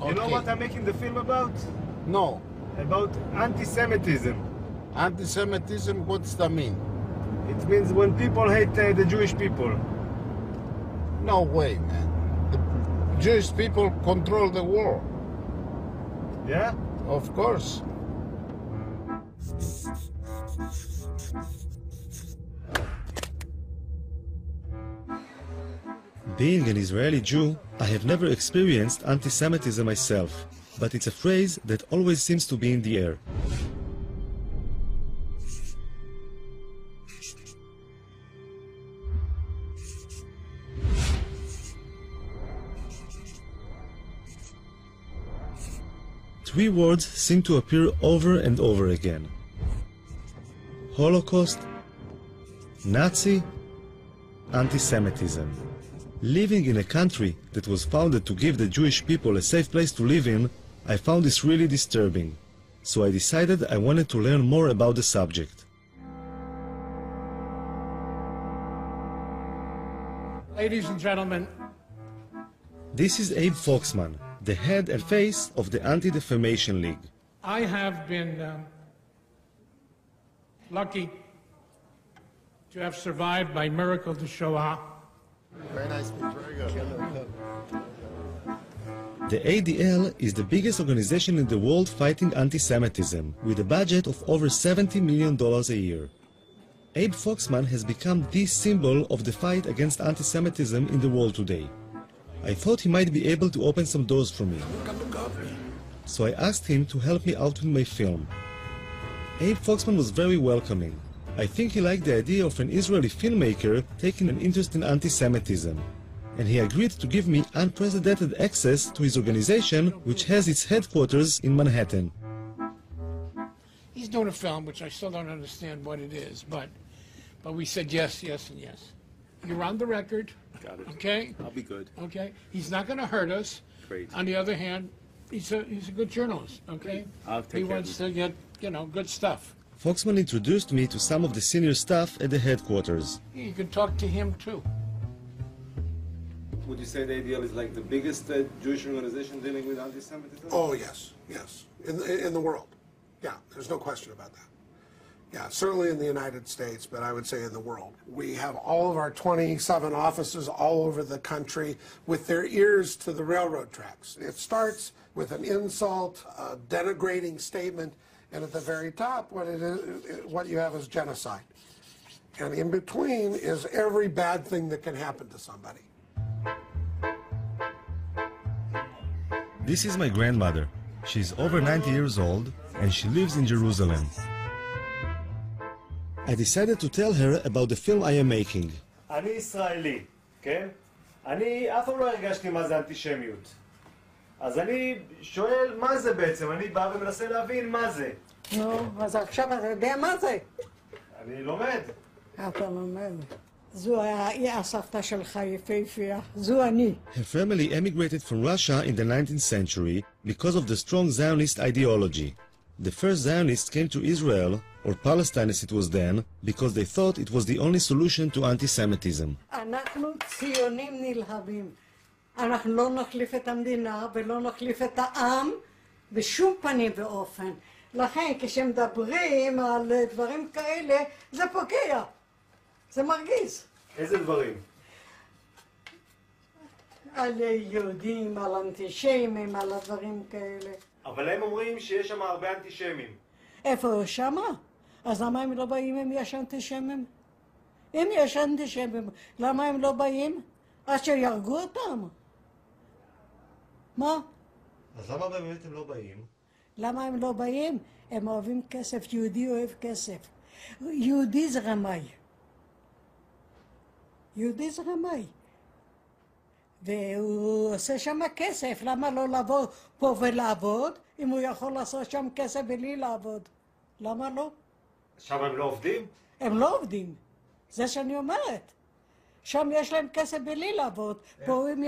You know what I'm making the film about? No. About anti-Semitism. Anti-Semitism, what does that mean? It means when people hate the Jewish people. No way, man. The Jewish people control the world. Yeah? Of course. Being an Israeli Jew, I have never experienced anti-Semitism myself, but it's a phrase that always seems to be in the air. Three words seem to appear over and over again: Holocaust, Nazi, anti-Semitism. Living in a country that was founded to give the Jewish people a safe place to live in, I found this really disturbing. So I decided I wanted to learn more about the subject. Ladies and gentlemen, this is Abe Foxman, the head and face of the Anti-Defamation League. I have been lucky to have survived by miracle the Shoah. Very nice, very good. The ADL is the biggest organization in the world fighting anti-Semitism, with a budget of over $70 million a year. Abe Foxman has become the symbol of the fight against anti-Semitism in the world today. I thought he might be able to open some doors for me. So I asked him to help me out with my film. Abe Foxman was very welcoming. I think he liked the idea of an Israeli filmmaker taking an interest in anti-Semitism, and he agreed to give me unprecedented access to his organization, which has its headquarters in Manhattan. He's doing a film, which I still don't understand what it is, but we said yes, yes, and yes. You're on the record. Got it. Okay? I'll be good. Okay? He's not going to hurt us. Great. On the other hand, he's a good journalist, okay? I'll take He care of wants to get, good stuff. Foxman introduced me to some of the senior staff at the headquarters. You can talk to him, too. Would you say the ADL is like the biggest Jewish organization dealing with anti-Semitism? Oh, yes, yes. In the world. Yeah, there's no question about that. Yeah, certainly in the United States, but I would say in the world. We have all of our 27 offices all over the country with their ears to the railroad tracks. It starts with an insult, a denigrating statement, and at the very top, what you have is genocide. And in between is every bad thing that can happen to somebody. This is my grandmother. She's over 90 years old, and she lives in Jerusalem. I decided to tell her about the film I am making. אני ישראלי, כן? אני אף פעם לא הרגשתי מה זה אנטישמיות. אז אני שואל מה זה בעצם, אני בא ומנסה להבין מה זה. נו, אז עכשיו אתה יודע מה זה? אני לומד. אתה לומד. זו הסבתא שלך יפהפייה, זו אני. Her family emigrated from Russia in the 19th century because of the strong Zionist ideology. The first Zionists came to Israel, or Palestine as it was then, because they thought it was the only solution to anti-Semitism. אנחנו ציונים נלהבים. אנחנו לא נחליף את המדינה ולא נחליף את העם בשום פנים ואופן. לכן כשמדברים על דברים כאלה זה פוגע. זה מרגיז. איזה דברים? על יהודים, על אנטישמים, על הדברים כאלה. אבל הם אומרים שיש שם הרבה אנטישמים. איפה שמה? אז למה הם לא באים אם יש אנטישמים? אם יש אנטישמים, למה הם לא באים? עד שירגו אותם. מה? אז למה באמת הם לא באים? למה הם לא באים? הם אוהבים כסף, יהודי אוהב כסף. יהודי זה רמאי. יהודי זה רמאי. והוא עושה שם כסף, למה לא לבוא פה ולעבוד, אם הוא יכול לעשות שם כסף בלי לעבוד? למה לא? שם הם לא עובדים? הם לא עובדים, זה שאני אומרת. שם יש להם כסף בלי לעבוד, פה אם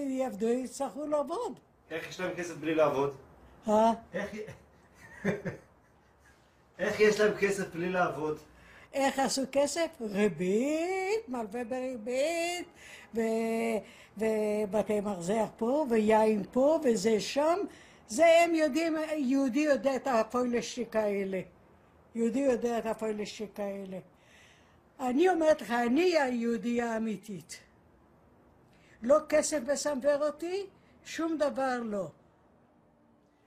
יעבדו, יצטרכו לעבוד. איך יש להם כסף בלי לעבוד? איך יש להם כסף בלי לעבוד? איך עשו כסף? ריבית, מלווה בריבית, ובתי מרזח פה, ויין פה, וזה שם. זה הם יודעים, יהודי יודע את הפוילשטיק האלה. יהודי יודע את הפוילשטיק האלה. אני אומרת לך, אני היהודייה האמיתית. לא כסף מסמבר אותי, שום דבר לא.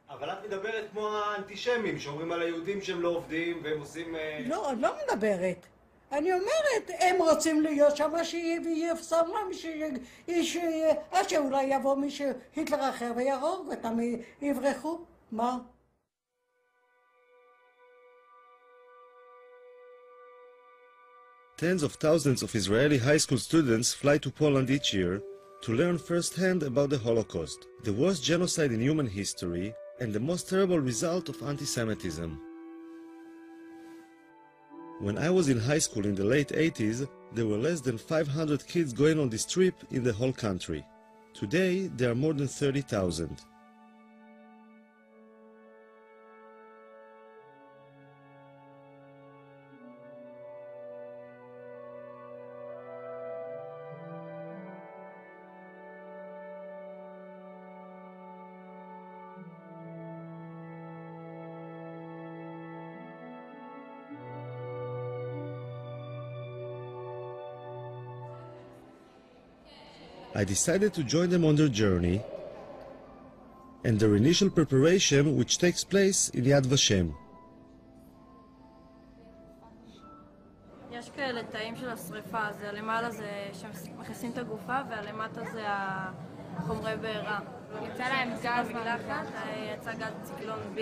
אבל את מדברת כמו האנטישמים שאומרים על היהודים שהם לא עובדים והם עושים... לא, אני לא מדברת. אני אומרת, הם רוצים להיות שם, שיפסם להם, עד שאולי יבוא מישהו, היטלר אחר ויהרוג אותם, יברחו. מה? Tens of thousands of Israeli high school students fly to Poland each year to learn firsthand about the Holocaust, the worst genocide in human history and the most terrible result of anti-Semitism. When I was in high school in the late 80s, there were less than 500 kids going on this trip in the whole country. Today, there are more than 30,000. I decided to join them on their journey and their initial preparation, which takes place in Yad Vashem. יש כאלה תאים של השריפה, זה למעלה זה שמכניסים את הגופה והלמטה זה החומרי בעירה. יצא להם גז מלחץ, יצא גז ציקלון B.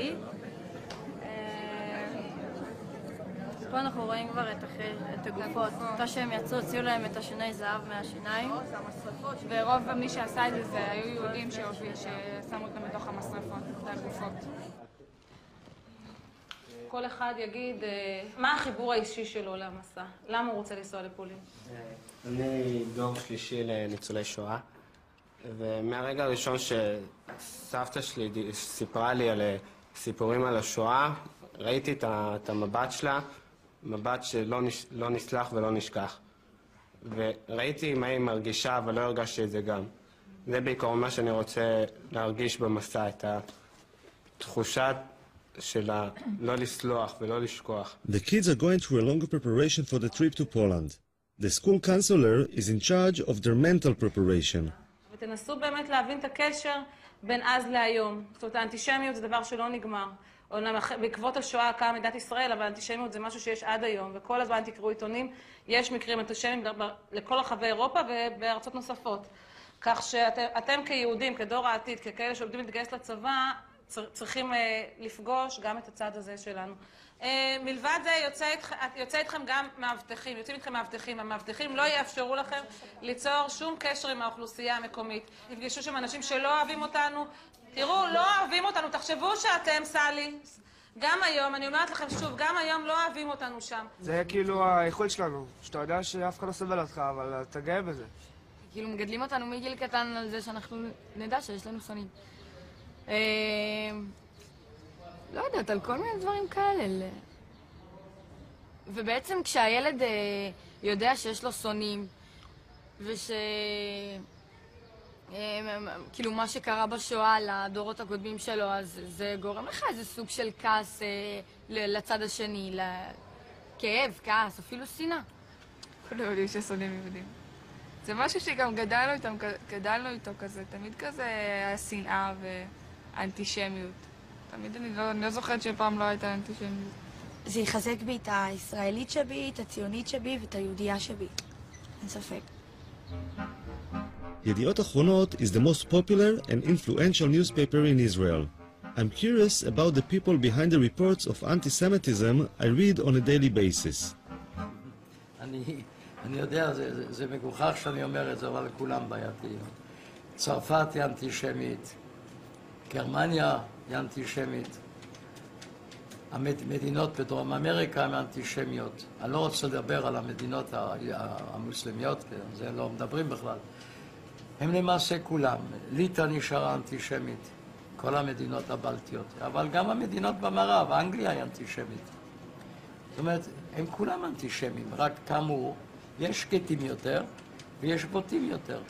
פה אנחנו רואים כבר את הגופות. אותה שהם יצאו, הוציאו להם את השני זהב מהשיניים. ורוב מי שעשה את זה היו יהודים ששמו אותם בתוך המשרפות, את הגופות. כל אחד יגיד מה החיבור האישי שלו למסע, למה הוא רוצה לנסוע לפולין. אני דור שלישי לניצולי שואה, ומהרגע הראשון שסבתא שלי סיפרה לי על סיפורים על השואה, ראיתי את המבט שלה, מבט שלא נסלח ולא נשכח. וראיתי מה היא מרגישה, אבל לא הרגשתי את זה גם. זה בעיקרון מה שאני רוצה להרגיש במסע, את התחושת של לא לסלוח ולא לשכוח. The kids are going through a longer preparation for the trip to Poland. The school counselor is in charge of their mental preparation. ותנסו באמת להבין את הקשר בין אז להיום. זאת אומרת, האנטישמיות זה דבר שלא נגמר. בעקבות השואה קמה מדינת ישראל, אבל האנטישמיות זה משהו שיש עד היום, וכל הזמן תקראו עיתונים, יש מקרים אנטישמיים לכל רחבי אירופה ובארצות נוספות. כך שאתם כיהודים, כדור העתיד, ככאלה שעובדים להתגייס לצבא, צריכים לפגוש גם את הצד הזה שלנו. מלבד זה יוצא איתכם גם מאבטחים, יוצאים איתכם מאבטחים. המאבטחים לא יאפשרו לכם ליצור שום קשר עם האוכלוסייה המקומית. תפגשו שם אנשים שלא אוהבים אותנו, תראו, לא אוהבים אותנו, תחשבו שאתם, סלי, גם היום, אני אומרת לכם שוב, גם היום לא אוהבים אותנו שם. זה כאילו האיכות שלנו, שאתה יודע שאף אחד לא סובל אותך, אבל אתה גאה בזה. כאילו מגדלים אותנו מגיל קטן על זה שאנחנו נדע שיש לנו שונאים. לא יודעת, על כל מיני דברים כאלה. ובעצם כשהילד יודע שיש לו שונאים, כאילו מה שקרה בשואה לדורות הקודמים שלו, אז זה גורם לך איזה סוג של כעס לצד השני, כאב, כעס, אפילו שנאה. כולם יודעים ששונאים יהודים. זה משהו שגם גדלנו איתו כזה, תמיד כזה השנאה והאנטישמיות. תמיד אני לא זוכרת שפעם לא הייתה אנטישמיות. זה יחזק בי את הישראלית שבי, את הציונית שבי ואת היהודייה שבי. אין ספק. Yediot Achronot is the most popular and influential newspaper in Israel. I'm curious about the people behind the reports of anti-Semitism I read on a daily basis. אני יודע, זה מגוחך שאני אומר את זה, אבל כולם בעייתיים. צרפת היא אנטישמית, גרמניה היא אנטישמית, המדינות בדרום אמריקה הן אנטישמיות. אני לא רוצה לדבר על המדינות המוסלמיות, זה לא מדברים בכלל. הם למעשה כולם. ליטא נשארה אנטישמית, כל המדינות הבלטיות, אבל גם המדינות במערב, אנגליה היא אנטישמית. זאת אומרת, הם כולם אנטישמים, רק כאמור, יש שקטים יותר ויש בוטים יותר.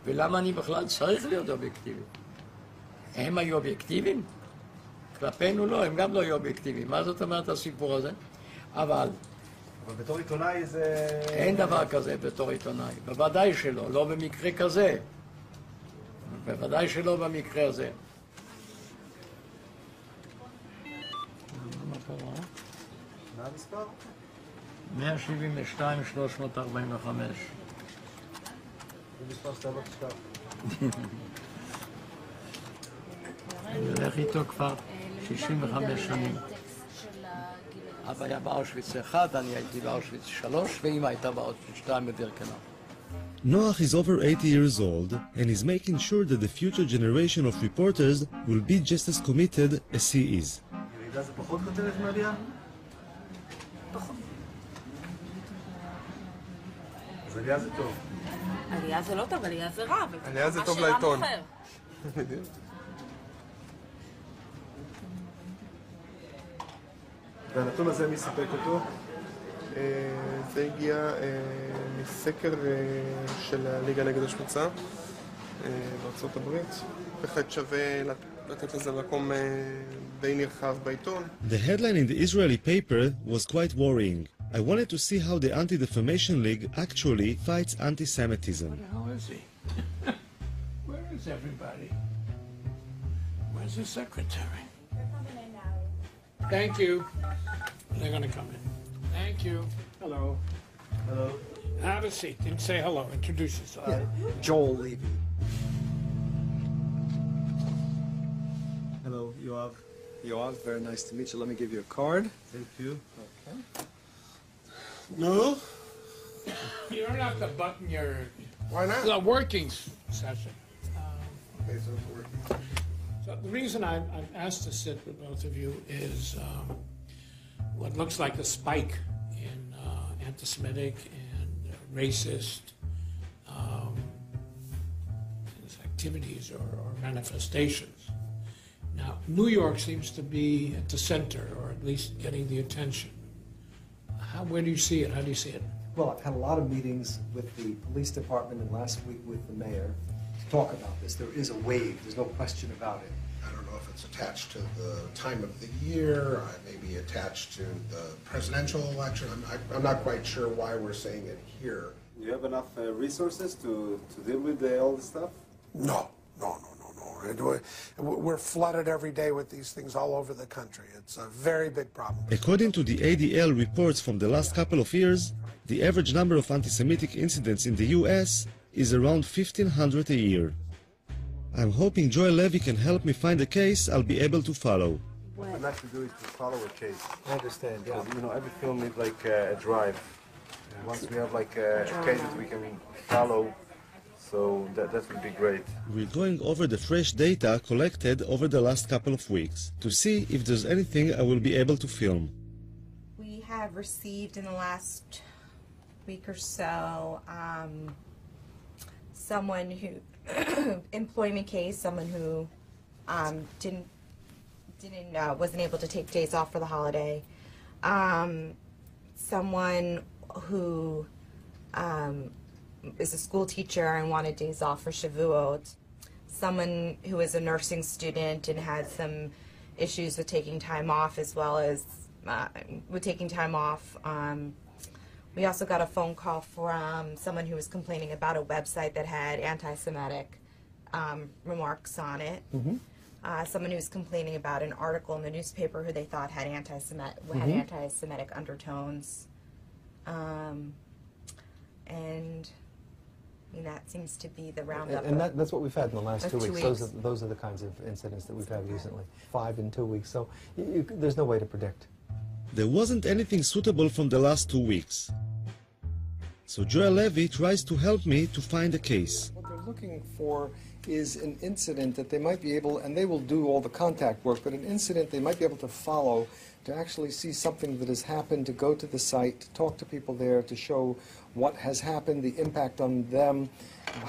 ולמה אני בכלל צריך להיות אובייקטיבי? הם היו אובייקטיביים? כלפינו לא, הם גם לא היו אובייקטיביים. מה זאת אומרת הסיפור הזה? אבל בתור עיתונאי זה... אין דבר כזה בתור עיתונאי. בוודאי שלא, לא במקרה כזה. בוודאי שלא במקרה הזה. מה קרה? מה המספר? 172,345. זה מספר שאתה לא תשכח. אני הולך איתו כבר 65 שנים. אבא היה באושוויץ 1, אני הייתי באושוויץ 3, ואמא הייתה באושוויץ 2 בבירקנאו. Noach is over 80 years old and is making sure that the future generation of reporters will be just as committed as he is. ירידה זה פחות כותרת מעלייה? פחות. אז עלייה זה טוב. עלייה זה לא טוב, עלייה זה רע. עלייה זה טוב לעיתון. והנתון הזה מי סיפק אותו? זה הגיע מסקר של הליגה נגד השמצה בארצות הברית. בהחלט שווה לתת לזה מקום די נרחב בעיתון. The headline in the Israeli paper was quite worrying. I wanted to see how the Anti-Defamation League actually fights anti-Semitism. Where the hell is he? Where is everybody? Where's the secretary? Thank you. They're going to come in. Thank you. Hello. Hello. Have a seat and say hello. Introduce yourself. Joel Levy. Hello, Yoav. Yoav, very nice to meet you. Let me give you a card. Thank you. Okay. No? You don't have to button your... Why not? The working session. Okay, so it's working. So the reason I'm asked to sit with both of you is what looks like a spike in anti-Semitic and racist activities or manifestations. Now, New York seems to be at the center, or at least getting the attention. Where do you see it? How do you see it? Well, I've had a lot of meetings with the police department and last week with the mayor to talk about this. There is a wave. There's no question about it. I don't know if it's attached to the time of the year, maybe attached to the presidential election. I'm not quite sure why we're saying it here. Do you have enough resources to deal with all this stuff? No. We're flooded every day with these things all over the country. It's a very big problem. According to the ADL reports from the last couple of years, the average number of anti-Semitic incidents in the US is around 1,500 a year. I'm hoping Joel Levy can help me find a case I'll be able to follow. What we have to do is to follow a case. I understand, yeah. Because, every film needs like a drive. And once we have like a case that we can follow, so that would be great. We're going over the fresh data collected over the last couple of weeks to see if there's anything I will be able to film. We have received in the last week or so someone who employment case, someone who wasn't able to take days off for the holiday, someone who is a school teacher and wanted days off for Shavuot, someone who is a nursing student and had some issues with taking time off as well as with taking time off. We also got a phone call from someone who was complaining about a website that had anti-Semitic remarks on it. Mm-hmm. Someone who was complaining about an article in the newspaper who they thought had anti-Semitic undertones. And that seems to be the roundup. And that's what we've had in the last 2 weeks. 2 weeks. Those are the kinds of incidents that we've had recently. 5 in 2 weeks. So there's no way to predict. There wasn't anything suitable from the last 2 weeks. So Joel Levy tries to help me to find a case. What they're looking for is an incident that they might be able, and they will do all the contact work, but an incident they might be able to follow, to actually see something that has happened, to go to the site, to talk to people there, to show what has happened, the impact on them,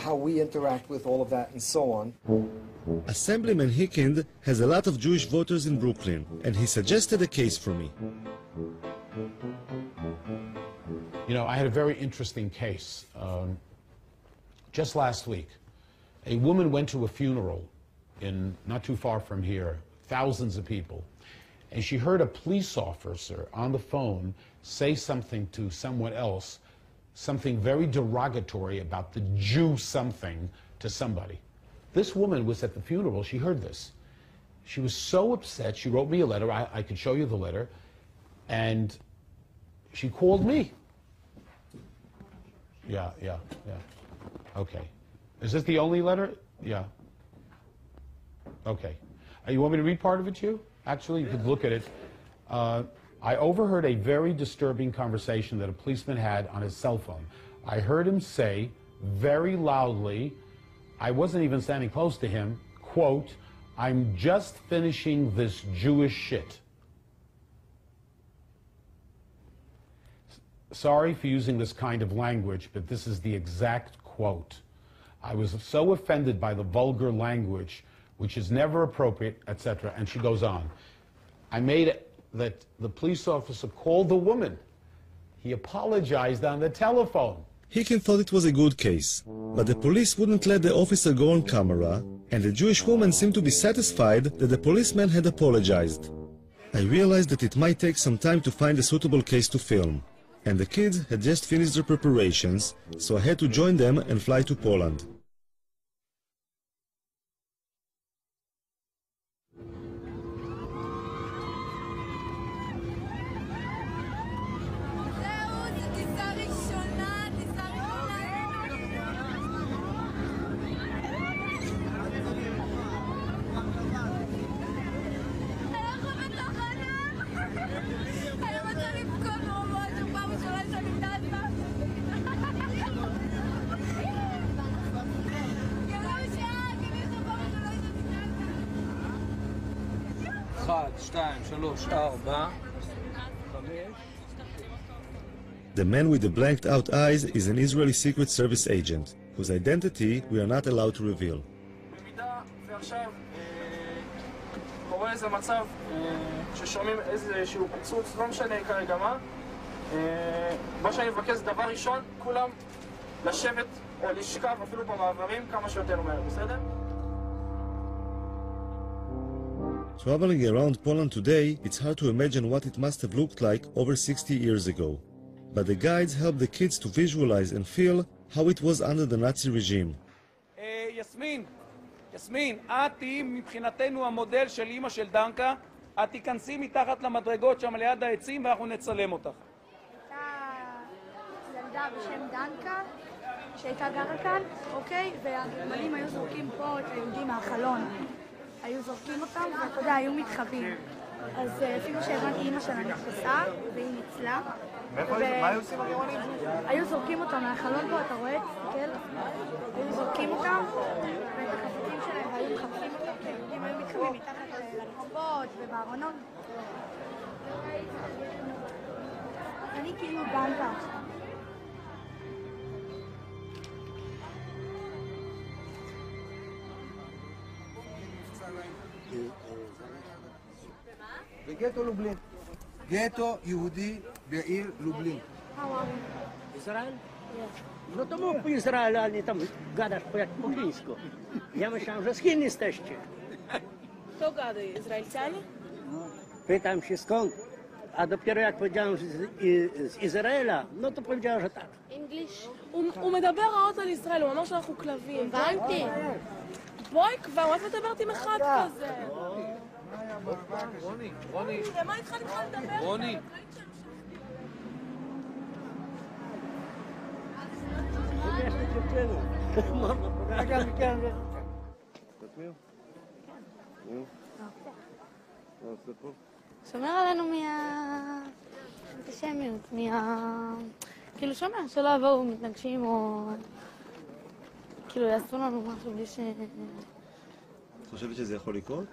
how we interact with all of that, and so on. Assemblyman Hickind has a lot of Jewish voters in Brooklyn, and he suggested a case for me. I had a very interesting case just last week. A woman went to a funeral in not too far from here, thousands of people, and she heard a police officer on the phone say something to someone else, something very derogatory about the Jew something to somebody. This woman was at the funeral, she heard this. She was so upset, she wrote me a letter, I could show you the letter, and she called me. Yeah. Okay. Is this the only letter? Yeah. Okay. You want me to read part of it to you? Actually, you could look at it. I overheard a very disturbing conversation that a policeman had on his cell phone. I heard him say very loudly, I wasn't even standing close to him, quote, "I'm just finishing this Jewish shit." Sorry for using this kind of language, but this is the exact quote. I was so offended by the vulgar language, which is never appropriate, etc. And she goes on. I made it that the police officer called the woman. He apologized on the telephone. Hicken thought it was a good case, but the police wouldn't let the officer go on camera, and the Jewish woman seemed to be satisfied that the policeman had apologized. I realized that it might take some time to find a suitable case to film, and the kids had just finished their preparations, so I had to join them and fly to Poland. The man with the blanked out eyes is an Israeli Secret Service agent, whose identity we are not allowed to reveal. במידה ועכשיו קורה איזה מצב ששומעים איזשהו פיצוץ, לא משנה כרגע מה שאני מבקש דבר ראשון, כולם לשבת או לשכב אפילו במעברים כמה שיותר מהר, בסדר? Traveling around Poland today, it's hard to imagine what it must have looked like over 60 years ago. But the guides help the kids to visualize and feel how it was under the Nazi regime. יסמין, את תהיי מבחינתנו המודל של אמא של דנקה, את תיכנסי מתחת למדרגות שם ליד העצים ואנחנו נצלם אותך. הייתה ילדה בשם דנקה שהייתה גרה כאן, אוקיי? והגרמנים היו זורקים פה את היהודים מהחלון. היו זורקים אותם, ואתה יודע, היו מתחבאים. אז אפילו שהבנתי, אמא שלה נתפסה, והיא ניצלה. מה היו עושים הגרמנים? היו זורקים אותם מהחלון פה, אתה רואה? תסתכל. היו זורקים אותם, ואת החפצים שלהם, והיו מחפשים אותם, כי היהודים היו מתחבאים מתחת לרחובות ובארונות. אני כאילו דנקה עכשיו. בגטו לובלין. גטו יהודי בעיר לובלין. Izrael? No to mów po Izraelu, a nie tam gadasz po chińsku. Ja myślałem, że z Chin jesteście. Kto gada? Izraelczanie? Pytam się skąd, a dopiero jak powiedziałem, że z Izraela, no to powiedziała, że tak. English? הוא מדבר רעות על ישראל, הוא אמר שאנחנו כלבים. הבנתי. בואי כבר, מה את מדברת עם אחד כזה? רוני. למה התחלת לדבר? רוני. שומר עלינו מהאנטישמיות, כאילו שומר, שלא יבואו מתנגשים או כאילו יעשו לנו משהו בלי ש... את חושבת שזה יכול לקרות?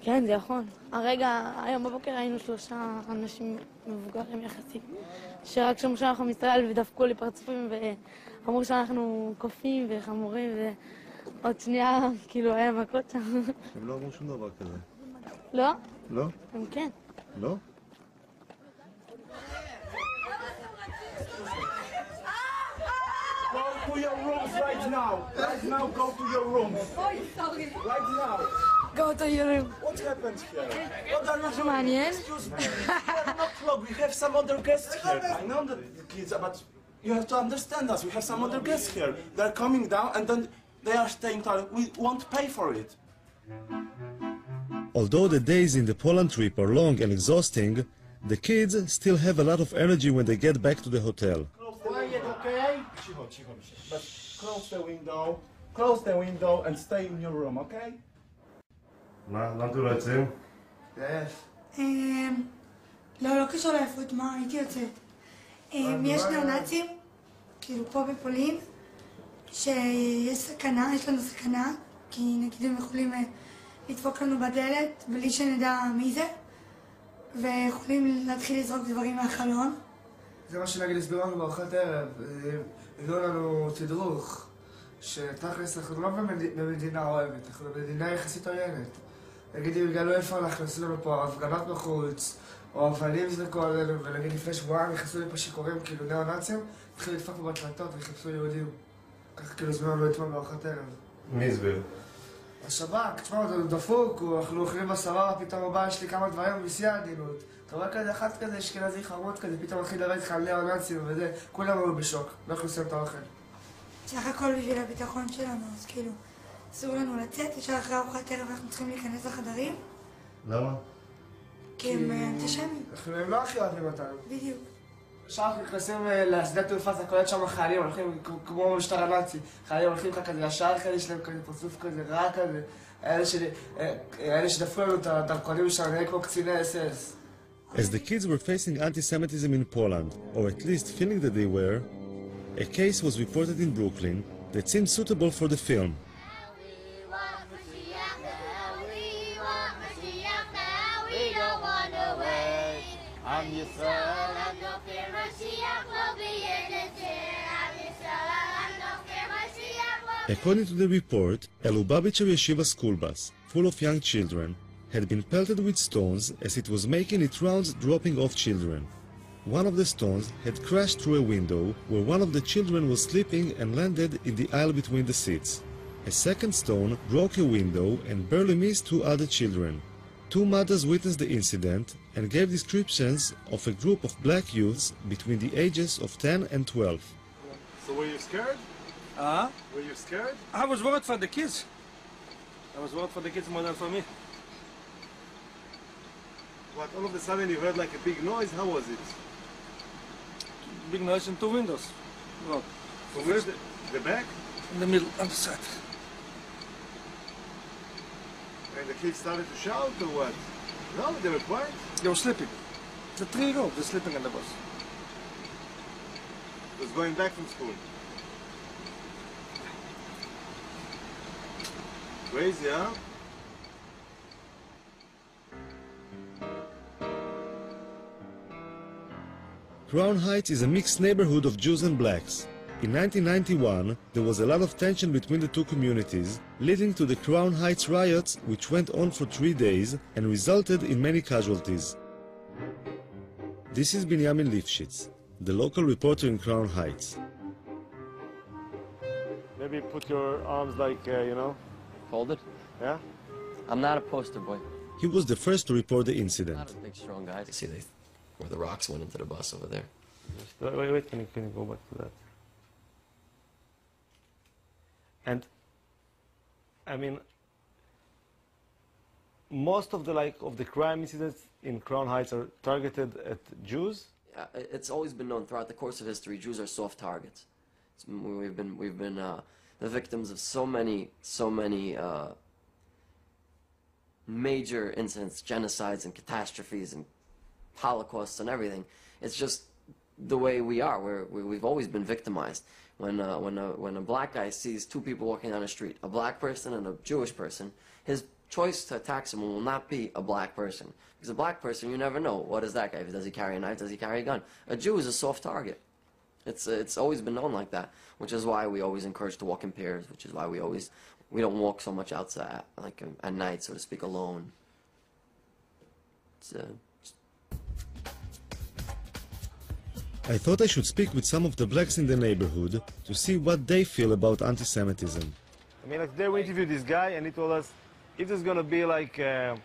כן, זה יכול. הרגע, היום בבוקר היינו 3 אנשים מבוגרים יחסית, שרק שמעו שאנחנו מישראל ודפקו לי פרצופים ואמרו שאנחנו קופים וחמורים ועוד שנייה כאילו היה מכות שם. הם לא אמרו שום דבר כזה. לא? לא? הם כן. לא? בואו to your rooms right now. Right now, go to your rooms. Oh, sorry. Right now. Go to your room. What happened here? What are you doing? מעניין. Excuse me. We are not vlog. We have some other guests here. I know that the kids, but you have to understand us. We have some other guests here. They're coming down and then they are staying there. We won't pay for it. Although the days in the Poland trip are long and exhausting, the kids still have a lot of energy when they get back to the hotel. Quiet, okay? But close the window and stay in your room, okay? למה אתם לא יוצאים? לא קשור לעייפות, מה? הייתי יוצאת. יש ניאו-נאצים, כאילו פה בפולין, שיש סכנה, יש לנו סכנה, כי נגיד הם יכולים לדפוק לנו בדלת בלי שנדע מי זה, ויכולים להתחיל לזרוק דברים מהחלון. זה מה שנגיד הסבירו לנו בארוחת ערב, הביאו לנו תדרוך, שתכלס אנחנו לא במדינה אוהבת, אנחנו במדינה יחסית עוינת. נגיד אם יגלו איפה אנחנו עשו לנו פה הפגנות בחוץ, או אבנים זרקו עלינו, ונגיד לפני שבועיים נכנסו לי פה שיכורים כאילו ניאו-נאצים, התחילו לדפוק פה בדלתות וחיפשו יהודים. ככה כאילו הסבירו לנו אתמול בארוחת ערב. מי הסביר? השב"כ, תשמע, הוא דפוק, אנחנו אוכלים בסבבה, פתאום הוא בא, יש לי כמה דברים בשיא העדינות. אתה רואה כזה, אחד כזה, אשכנזי חמוד כזה, פתאום מתחיל לדבר איתך על ניאו-נאצים וזה, כולם היו בשוק, לא יכולים לסיים את האוכל. סך הכל בשביל הביטחון שלנו, אז כאילו, אסור לנו לצאת, ישר אחרי ארוחת ערב אנחנו צריכים להיכנס לחדרים. למה? כי הם אנטישמים. הם לא הכי אוהבים אותנו. בדיוק. עכשיו אנחנו נכנסים לשדה תעופה, אתה קולט שם חיילים, הולכים כמו במשטר הנאצי. חיילים הולכים לך כזה ישר כזה, יש להם כזה פרצוף כזה רע כזה. אלה שדפקו לנו את הדרכונים שלנו, נראה כמו קציני אס-אס. As the kids were facing anti-Semitism in Poland, or at least feeling that they were, a case was reported in Brooklyn that seemed suitable for the film. According to the report, a Lubavitcher yeshiva school bus, full of young children, had been pelted with stones as it was making its rounds dropping off children. One of the stones had crashed through a window where one of the children was sleeping and landed in the aisle between the seats. A second stone broke a window and barely missed two other children. Two mothers witnessed the incident and gave descriptions of a group of black youths between the ages of 10 and 12. So were you scared? Were you scared? I was worried for the kids. I was worried for the kids more than for me. What, all of a sudden you heard like a big noise? How was it? Big noise in two windows. Look. So where's the back? In the middle, on the side. And the kids started to shout or what? No, they were quiet? They were sleeping. The 3-year-olds, they're sleeping on the bus. It was going back from school. Crazy, huh? Crown Heights is a mixed neighborhood of Jews and blacks. In 1991, there was a lot of tension between the two communities, leading to the Crown Heights riots, which went on for 3 days and resulted in many casualties. This is Binyamin Lifshitz, the local reporter in Crown Heights. Maybe put your arms like, you know. Folded? Yeah? I'm not a poster boy. He was the first to report the incident. Not a big, strong guy. See, where the rocks went into the bus over there. Wait, can you go back to that? And, I mean, most of the crime incidents in Crown Heights are targeted at Jews? It's always been known throughout the course of history, Jews are soft targets. We've been the victims of so many major incidents, genocides and catastrophes and Holocausts and everything. It's just the way we are. We've always been victimized. When a black guy sees two people walking down the street, a black person and a Jewish person, his choice to attack someone will not be a black person. Because a black person, you never know, what is that guy? Does he carry a knife? Does he carry a gun? A Jew is a soft target. It's always been known like that, which is why we always encourage to walk in pairs, which is why we don't walk so much outside, like at night, so to speak, alone. I thought I should speak with some of the blacks in the neighborhood to see what they feel about anti-Semitism. I mean, like, today we interviewed this guy, and he told us if there's gonna be like a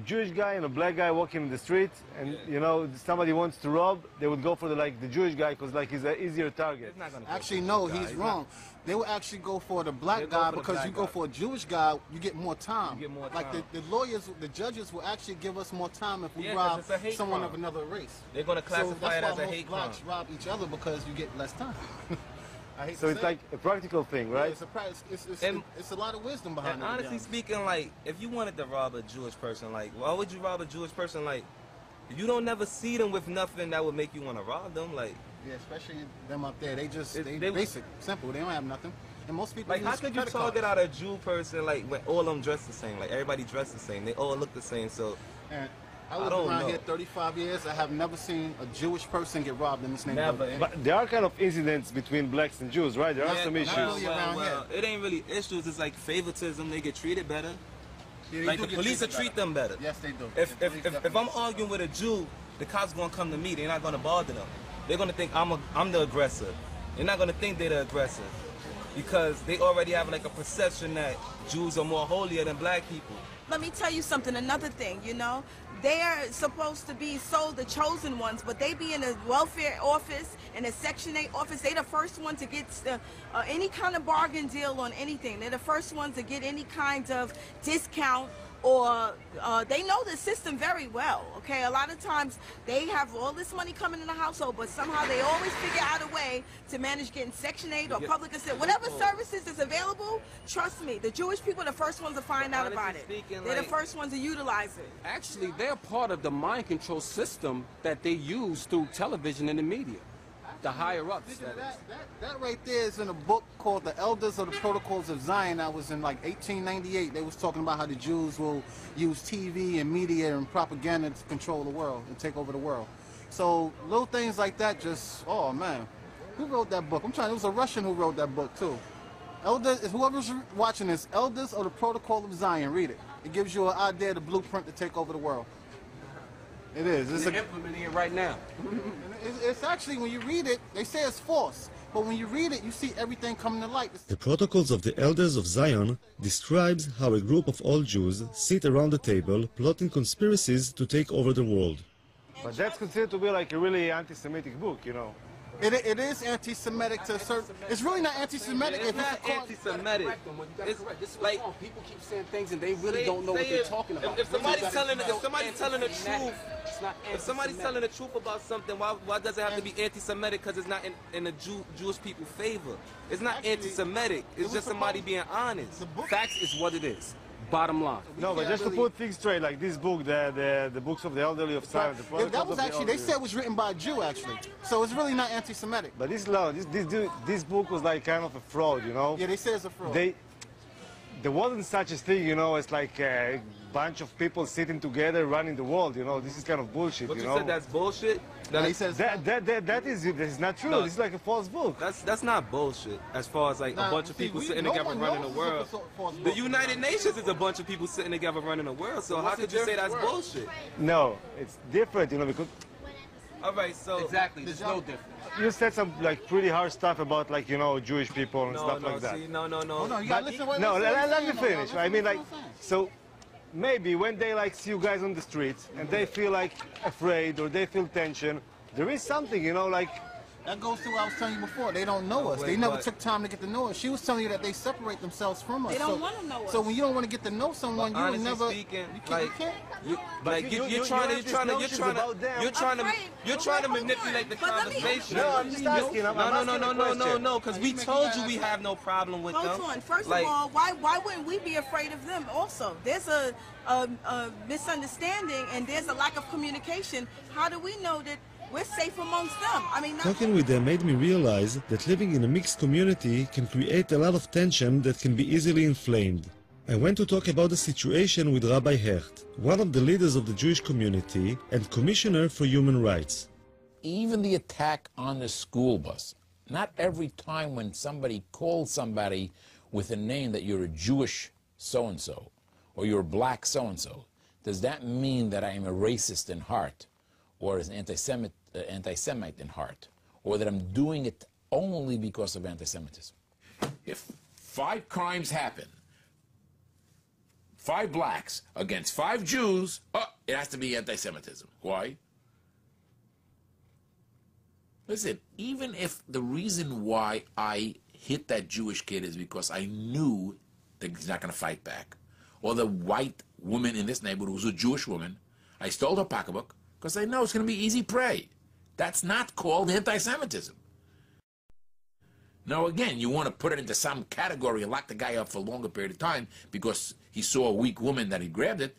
Jewish guy and a black guy walking in the street, and you know somebody wants to rob, they would go for the Jewish guy because like he's an easier target. Actually, no, he's wrong. They would actually go for the black guy because you go for a Jewish guy, you get more time. Like the lawyers, the judges will actually give us more time if we rob someone of another race. They're going to classify it as a hate crime. Blacks rob each other because you get less time. So it's like a practical thing, right? Yeah, it's a lot of wisdom behind it. And honestly speaking, like, if you wanted to rob a Jewish person, like, why would you rob a Jewish person? Like, you don't never see them with nothing that would make you want to rob them. Like, yeah, especially them up there. They basic, simple. They don't have nothing. And most people like, how could you target out a Jew person like when all of them dress the same? Like, everybody dressed the same. They all look the same. So, and I lived around here 35 years. I have never seen a Jewish person get robbed in this neighborhood. Never. But there are kind of incidents between blacks and Jews, right? There are some issues. Well, it ain't really issues. It's like favoritism. They get treated better. Yeah, like the police will treat them better. Yes, they do. If I'm arguing with a Jew, the cops gonna come to me. They're not gonna bother them. They're gonna think I'm the aggressor. They're not gonna think they're the aggressor because they already have like a perception that Jews are more holier than black people. Let me tell you something, another thing, you know. They are supposed to be the chosen ones, but they be in a welfare office, in a Section 8 office. They the first one to get any kind of bargain deal on anything. They're the first ones to get any kind of discount, or they know the system very well, okay? A lot of times they have all this money coming in the household, but somehow they always figure out a way to manage getting Section 8 or public assistance. Whatever services is available, trust me, the Jewish people are the first ones to find out about it. They're the first ones to utilize it. Actually, they're part of the mind control system that they use through television and the media. The higher ups. That right there is in a book called The Elders of the Protocols of Zion. That was in like 1898. They was talking about how the Jews will use TV and media and propaganda to control the world and take over the world. So little things like that just, oh man. Who wrote that book? It was a Russian who wrote that book too. Elders, whoever's watching this, Elders of the Protocol of Zion, read it. It gives you an idea, the blueprint to take over the world. It is. They're implementing it right now. It's actually, when you read it, they say it's false. But when you read it, you see everything coming to light. The Protocols of the Elders of Zion describes how a group of all Jews sit around the table plotting conspiracies to take over the world. But that's considered to be like a really anti-Semitic book, you know. It is anti-Semitic to a certain. It's really not anti-Semitic. It's not anti-Semitic. It's like people keep saying things and they really don't know what they're talking about. If somebody's telling the truth, if somebody's telling the truth about something, why does it have to be anti-Semitic? Because it's not in the Jewish people's favor. It's not anti-Semitic. It's just somebody being honest. Facts is what it is. Bottom line. No, but just to put things straight, like this book, the books of the elderly of Zion. That was actually, they said it was written by a Jew, actually. So it's really not anti-Semitic. But this book was like kind of a fraud, you know? Yeah, they said it's a fraud. There wasn't such a thing, you know, it's like a bunch of people sitting together running the world, you know? This is kind of bullshit, But you you know? said that's bullshit? That is not true. This is like a false book. That's not bullshit. As far as like a bunch of people sitting together running the world. The United Nations is a bunch of people sitting together running the world. So how could you say that's bullshit? No, it's different, you know, because... All right, so... Exactly, there's no difference. You said some like pretty harsh stuff about like, you know, Jewish people and stuff like that. No. Hold on, you gotta listen. Let me finish. I mean, like, so maybe when they like see you guys on the streets and they feel like afraid or they feel tension, there is something, you know, like... That goes to what I was telling you before. They don't know us. They never took time to get to know us. She was telling you that they separate themselves from us. They don't want to know us. So when you don't want to get to know someone, you would never... You're trying to manipulate the conversation. No, I'm just asking. No, because we told you we have no problem with them. Hold on. First of all, why wouldn't we be afraid of them also? There's a misunderstanding and there's a lack of communication. How do we know that we're safe amongst them? I mean, Talking with them made me realize that living in a mixed community can create a lot of tension that can be easily inflamed. I went to talk about the situation with Rabbi Hecht, one of the leaders of the Jewish community and Commissioner for Human Rights. Even the attack on the school bus. Not every time when somebody calls somebody with a name that you're a Jewish so-and-so or you're a black so-and-so, does that mean that I am a racist in heart or an anti-Semite anti-Semite in heart, or that I'm doing it only because of anti-Semitism. If 5 crimes happen, 5 blacks against 5 Jews, it has to be anti-Semitism. Why? Listen, even if the reason why I hit that Jewish kid is because I knew that he's not going to fight back, or the white woman in this neighborhood who's a Jewish woman, I stole her pocketbook because I know it's going to be easy prey. That's not called anti-Semitism. Now, again, you want to put it into some category and lock the guy up for a longer period of time because he saw a weak woman that he grabbed it.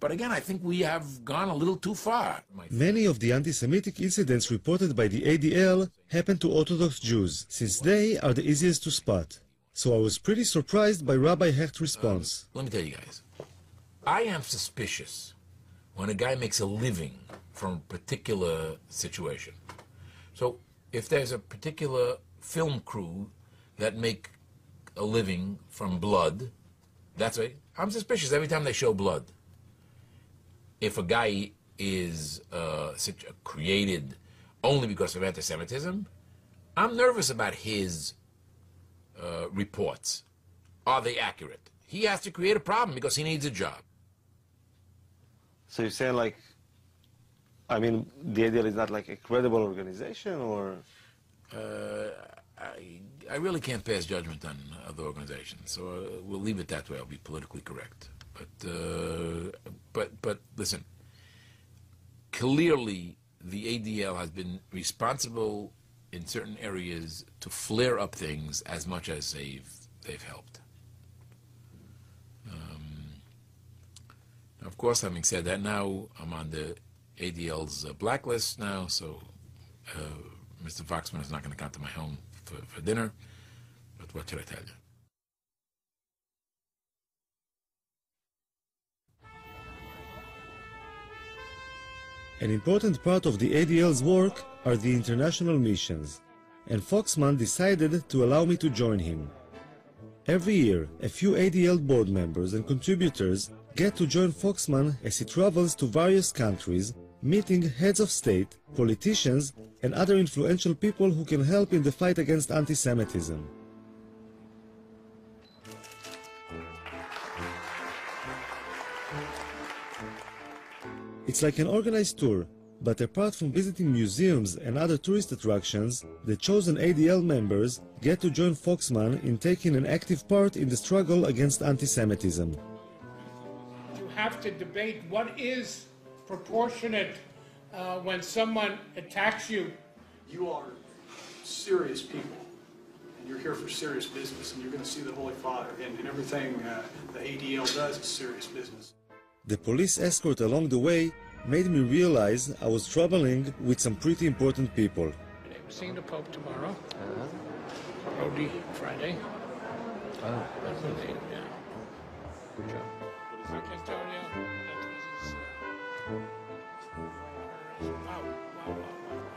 But again, I think we have gone a little too far. Many of the anti-Semitic incidents reported by the ADL happen to Orthodox Jews, since they are the easiest to spot. So I was pretty surprised by Rabbi Hecht's response. Let me tell you guys, I am suspicious when a guy makes a living from a particular situation. So if there's a particular film crew that make a living from blood, that's right, I'm suspicious every time they show blood. If a guy is created only because of anti-Semitism, I'm nervous about his reports. Are they accurate? He has to create a problem because he needs a job. So you're saying, like, I mean, the ADL is not like a credible organization, or? I really can't pass judgment on other organizations, so we'll leave it that way. I'll be politically correct. But listen, clearly the ADL has been responsible in certain areas to flare up things as much as they've helped. Of course, having said that, now I'm on the ADL's blacklist now, so Mr. Foxman is not going to come to my home for dinner, but what should I tell you? An important part of the ADL's work are the international missions, and Foxman decided to allow me to join him. Every year, a few ADL board members and contributors get to join Foxman as he travels to various countries, meeting heads of state, politicians, and other influential people who can help in the fight against anti-Semitism. It's like an organized tour, but apart from visiting museums and other tourist attractions, the chosen ADL members get to join Foxman in taking an active part in the struggle against anti-Semitism. You have to debate what is proportionate when someone attacks you. You are serious people, and you're here for serious business, and you're going to see the Holy Father, and everything the ADL does is serious business. The police escort along the way made me realize I was traveling with some pretty important people. I'm seeing the Pope tomorrow. Rodi Friday. Yeah. Good job. Mark Antonio.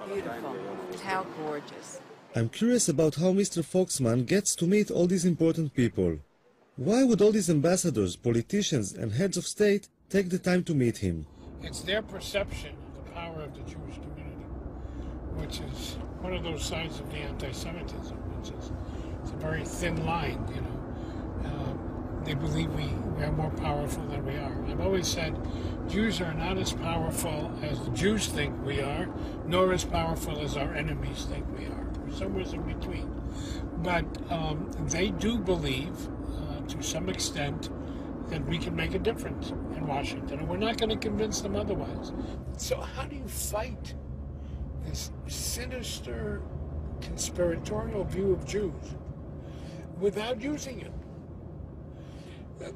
Beautiful. How gorgeous. I'm curious about how Mr. Foxman gets to meet all these important people. Why would all these ambassadors, politicians, and heads of state take the time to meet him? It's their perception of the power of the Jewish community, which is one of those sides of the anti-Semitism, which is it's a very thin line, you know. They believe we are more powerful than we are. I've always said Jews are not as powerful as the Jews think we are, nor as powerful as our enemies think we are. We're somewhere in between. But they do believe, to some extent, that we can make a difference in Washington, and we're not going to convince them otherwise. So how do you fight this sinister, conspiratorial view of Jews without using it?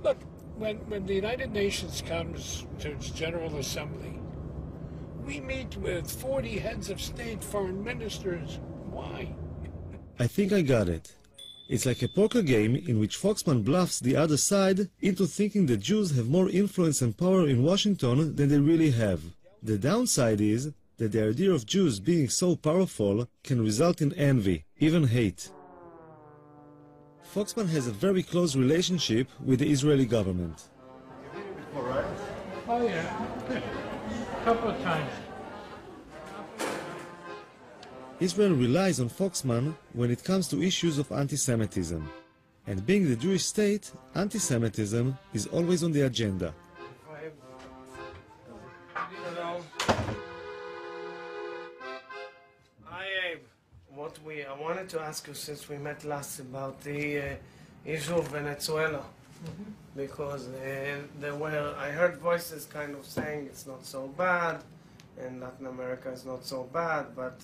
Look, when the United Nations comes to its General Assembly, we meet with 40 heads of state, foreign ministers. Why? I think I got it. It's like a poker game in which Foxman bluffs the other side into thinking the Jews have more influence and power in Washington than they really have. The downside is that the idea of Jews being so powerful can result in envy, even hate. Foxman has a very close relationship with the Israeli government. All right. Oh, yeah. A couple of times. Israel relies on Foxman when it comes to issues of anti-Semitism. And being the Jewish state, anti-Semitism is always on the agenda. I wanted to ask you, since we met last, about the issue of Venezuela, because I heard voices kind of saying it's not so bad, and Latin America is not so bad, but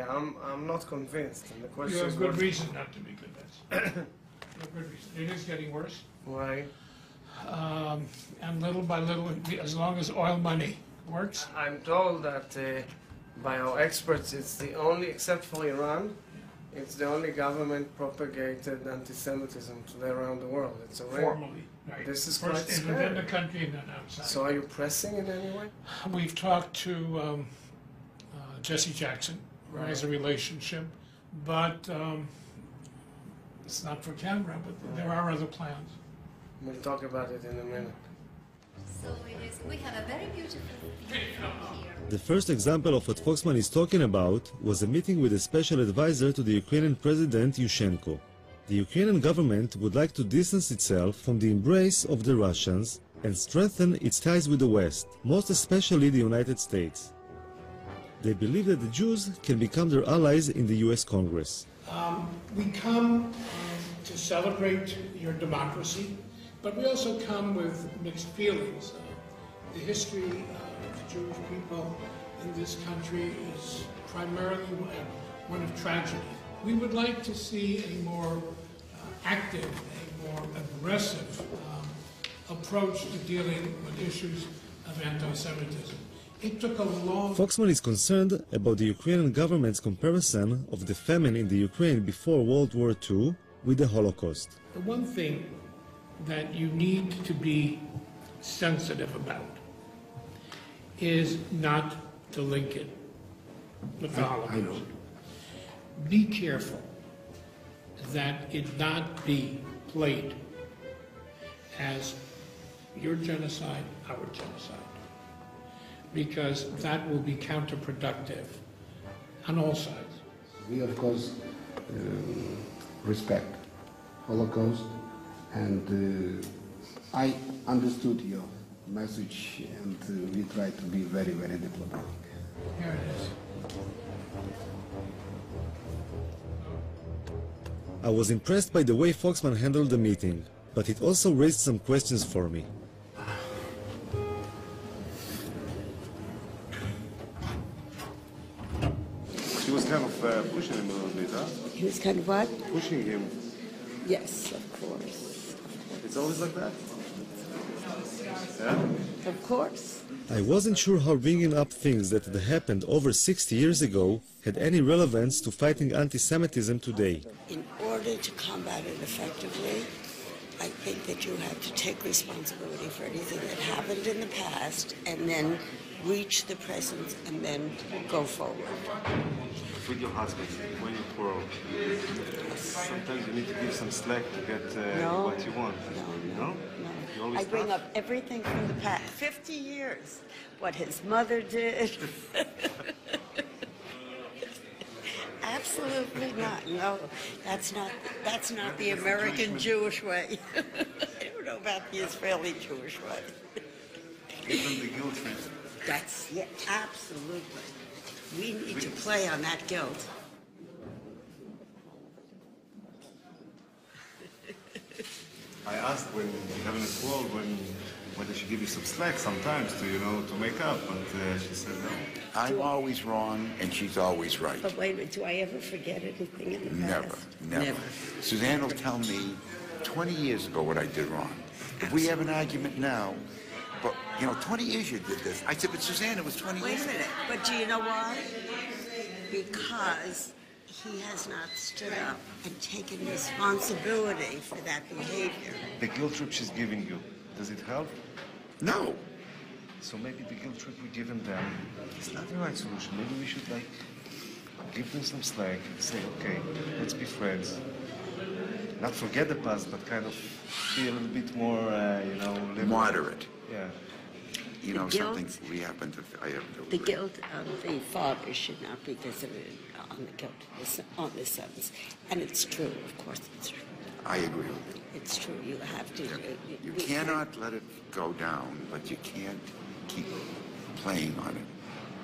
I'm not convinced. And the question You have is, good reason not to be convinced. You have good reason. It is getting worse. Right. And little by little, as long as oil money works. I'm told that by our experts, it's the only, except for Iran, it's the only government-propagated anti-Semitism today around the world. It's a Formally, right. This is First quite scary. within the country and then outside. So are you pressing it anyway? We've talked to Jesse Jackson, who has a relationship, but it's not for camera, but there are other plans. We'll talk about it in a minute. So we have a very beautiful view from here. The first example of what Foxman is talking about was a meeting with a special advisor to the Ukrainian President Yushchenko. The Ukrainian government would like to distance itself from the embrace of the Russians and strengthen its ties with the West, most especially the United States. They believe that the Jews can become their allies in the US Congress. We come to celebrate your democracy, but we also come with mixed feelings. The history of the Jewish people in this country is primarily one of tragedy. We would like to see a more active, a more aggressive approach to dealing with issues of anti-Semitism. It took a long... Foxman is concerned about the Ukrainian government's comparison of the famine in the Ukraine before World War II with the Holocaust. The one thing that you need to be sensitive about is not to link it with the Holocaust. I know. Be careful that it not be played as your genocide, our genocide, because that will be counterproductive on all sides. We, of course, respect Holocaust, and I understood your message, and we try to be very, very diplomatic. Here it is. I was impressed by the way Foxman handled the meeting, but it also raised some questions for me. She was kind of pushing him a little bit, huh? He was kind of what? Pushing him. Yes, of course. It's always like that? Yeah? Of course. I wasn't sure how bringing up things that had happened over 60 years ago had any relevance to fighting anti-Semitism today. In order to combat it effectively, I think that you have to take responsibility for anything that happened in the past and then reach the present and then go forward. With your husband, when you quarrel, sometimes you need to give some slack to get what you want. No? You always I bring tough? up everything from the past, 50 years, what his mother did. Absolutely not. No, that's not the American Jewish way. I don't know about the Israeli Jewish way. Give them the guilt trip. That's, yeah, absolutely. We need to play on that guilt. I asked when you're having a quarrel, whether she give you some slack sometimes to, to make up, and she said no. I'm always wrong, and she's always right. But wait a minute, do I ever forget anything in the past? Never. Suzanne will tell me 20 years ago what I did wrong. If we have an argument now, but, 20 years you did this. I said, but Suzanne, it was 20 years Wait a ago. minute, but do you know why? Because he has not stood up and taken responsibility for that behavior. The guilt trip she's giving you, does it help? No. So maybe the guilt trip we're giving them is not the right solution. Maybe we should, give them some slack and say, okay, let's be friends. Not forget the past, but kind of be a little bit more, liberal. Moderate. Yeah. Something we happen to, I have to The guilt of the father should not be visited on the guilt on the sentence. And it's true, of course it's true. I agree with you. It's true, you have to. You cannot let it go down, but you can't keep playing on it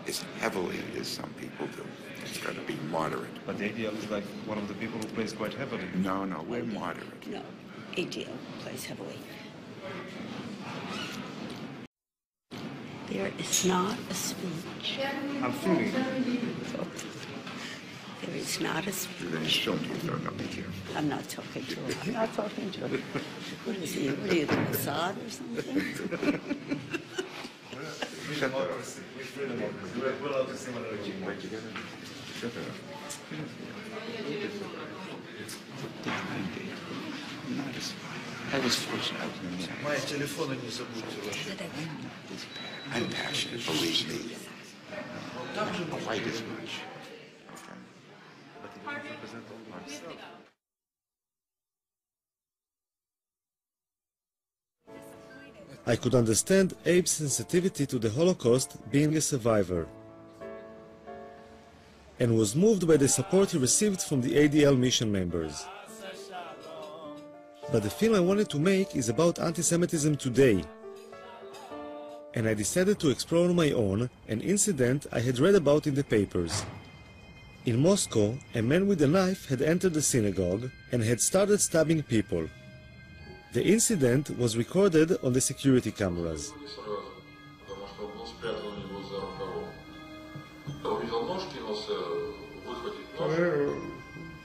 as heavily as some people do. It's got to be moderate. But the ADL is like one of the people who plays quite heavily. No, we're moderate. No, ADL plays heavily. There is not a speech. I'm feeling. There is not a speech. Then show me if they're not here. I'm not talking to him. I'm not talking to him. What is he? What are you, the Mossad or something? Shut up. We're allowed to sing on the regime. Shut up. I was fortunate. Моя телефона не забудьте ваши. I'm passionate, believe me. Not quite as much. But he doesn't represent all himself. I could understand Abe's sensitivity to the Holocaust being a survivor, and was moved by the support he received from the ADL mission members. But the film I wanted to make is about anti-Semitism today, and I decided to explore on my own an incident I had read about in the papers. In Moscow, a man with a knife had entered the synagogue and had started stabbing people. The incident was recorded on the security cameras.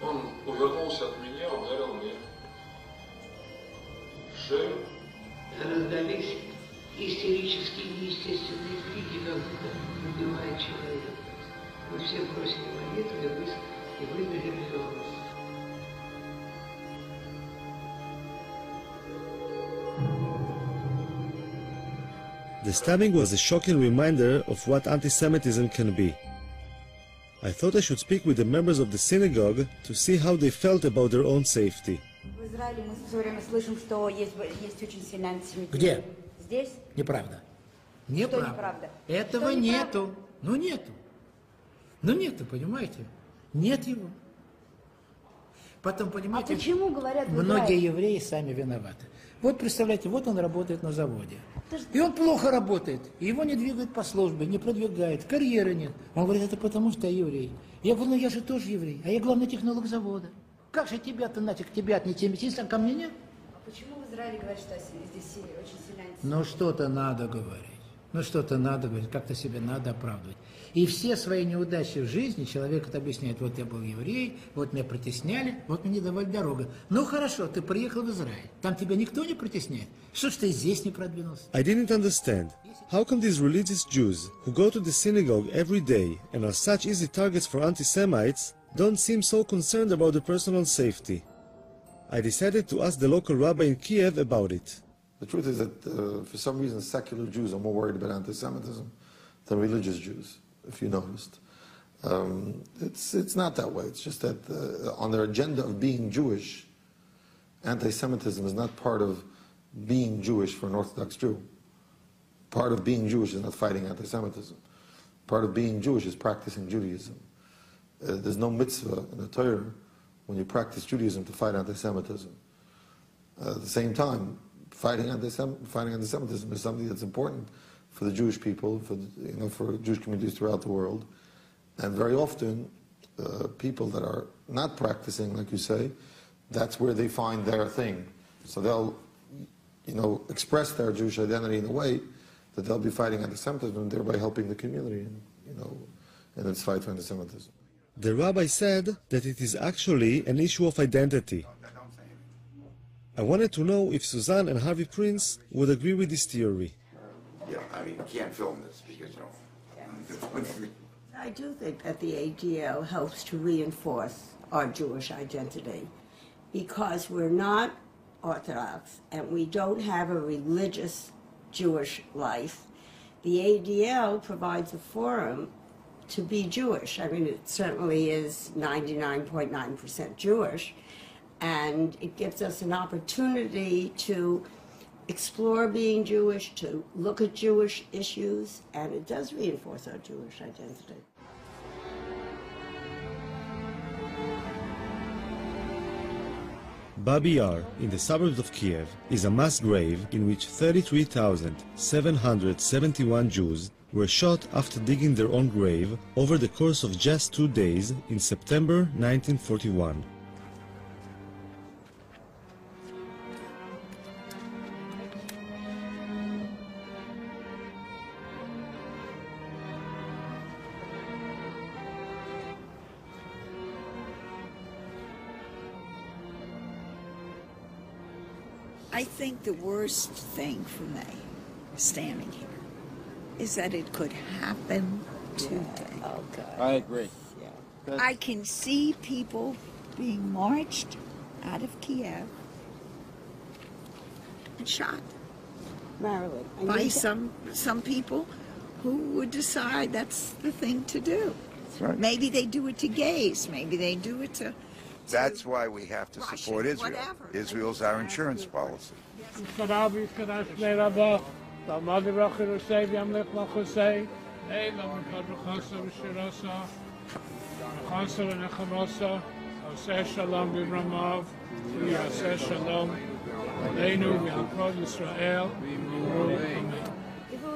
Он увернулся от меня, ударил мне в шею. Раздались истерические, неестественные крики, как убивает человека. Мы все бросили молитву и выбежали в город. The stabbing was a shocking reminder of what anti-Semitism can be. I thought I should speak with the members of the synagogue to see how they felt about their own safety. В Израиле мы все время слышим, что есть очень сильный антисемитизм. Где? Здесь? Неправда. Что неправда? Этого Что нету. Ну нету. Ну нету, понимаете? Нет его. Потом, понимаете, почему говорят в многие Израиле? евреи сами виноваты. Вот представляете, вот он работает на заводе. И он плохо работает. И его не двигают по службе, не продвигают, карьеры нет. Он говорит, это потому что я еврей. Я говорю, ну я же тоже еврей, а я главный технолог завода. Как же тебя-то, нафиг, тебя антисемитизм, а ко мне нет? А почему в Израиле говорят, что здесь очень сильный антисемитизм? Ну что-то надо говорить. Ну что-то надо говорить, как-то себя надо оправдывать. И все свои неудачи в жизни человек это объясняет. Вот я был еврей, вот меня притесняли, вот мне не давали дорогу. Ну хорошо, ты приехал в Израиль. Там тебя никто не притесняет. Что ж ты здесь не продвинулся? I didn't understand. How come these religious Jews, who go to the synagogue every day and are such easy targets for anti-Semites, don't seem so concerned about their personal safety? I decided to ask the local rabbi in Kiev about it. The truth is that for some reason secular Jews are more worried about anti-Semitism than religious Jews, if you noticed. It's not that way. It's just that on their agenda of being Jewish, anti-Semitism is not part of being Jewish for an Orthodox Jew. Part of being Jewish is not fighting anti-Semitism. Part of being Jewish is practicing Judaism. There's no mitzvah in the Torah when you practice Judaism to fight anti-Semitism. At the same time, fighting anti-Semitism is something that's important for the Jewish people, for Jewish communities throughout the world. And very often, people that are not practicing, like you say, that's where they find their thing. So they'll, express their Jewish identity in a way that they'll be fighting anti-Semitism and thereby helping the community, in its fight for anti-Semitism. The rabbi said that it is actually an issue of identity. I wanted to know if Suzanne and Harvey Prince would agree with this theory. Yeah, I mean, you can't film this because, I do think that the ADL helps to reinforce our Jewish identity because we're not Orthodox and we don't have a religious Jewish life. The ADL provides a forum to be Jewish. I mean, it certainly is 99.9% Jewish, and it gives us an opportunity to explore being Jewish, to look at Jewish issues, and it does reinforce our Jewish identity. Babi Yar, in the suburbs of Kiev, is a mass grave in which 33,771 Jews were shot after digging their own grave over the course of just 2 days in September 1941. I think the worst thing for me, standing here, is that it could happen today. Oh, God. I agree. Yeah. I can see people being marched out of Kiev and shot. Marilyn, by some people who would decide that's the thing to do. That's right. Maybe they do it to gays. Maybe they do it to. That's why we have to support Israel. whatever. Israel's our insurance policy. If it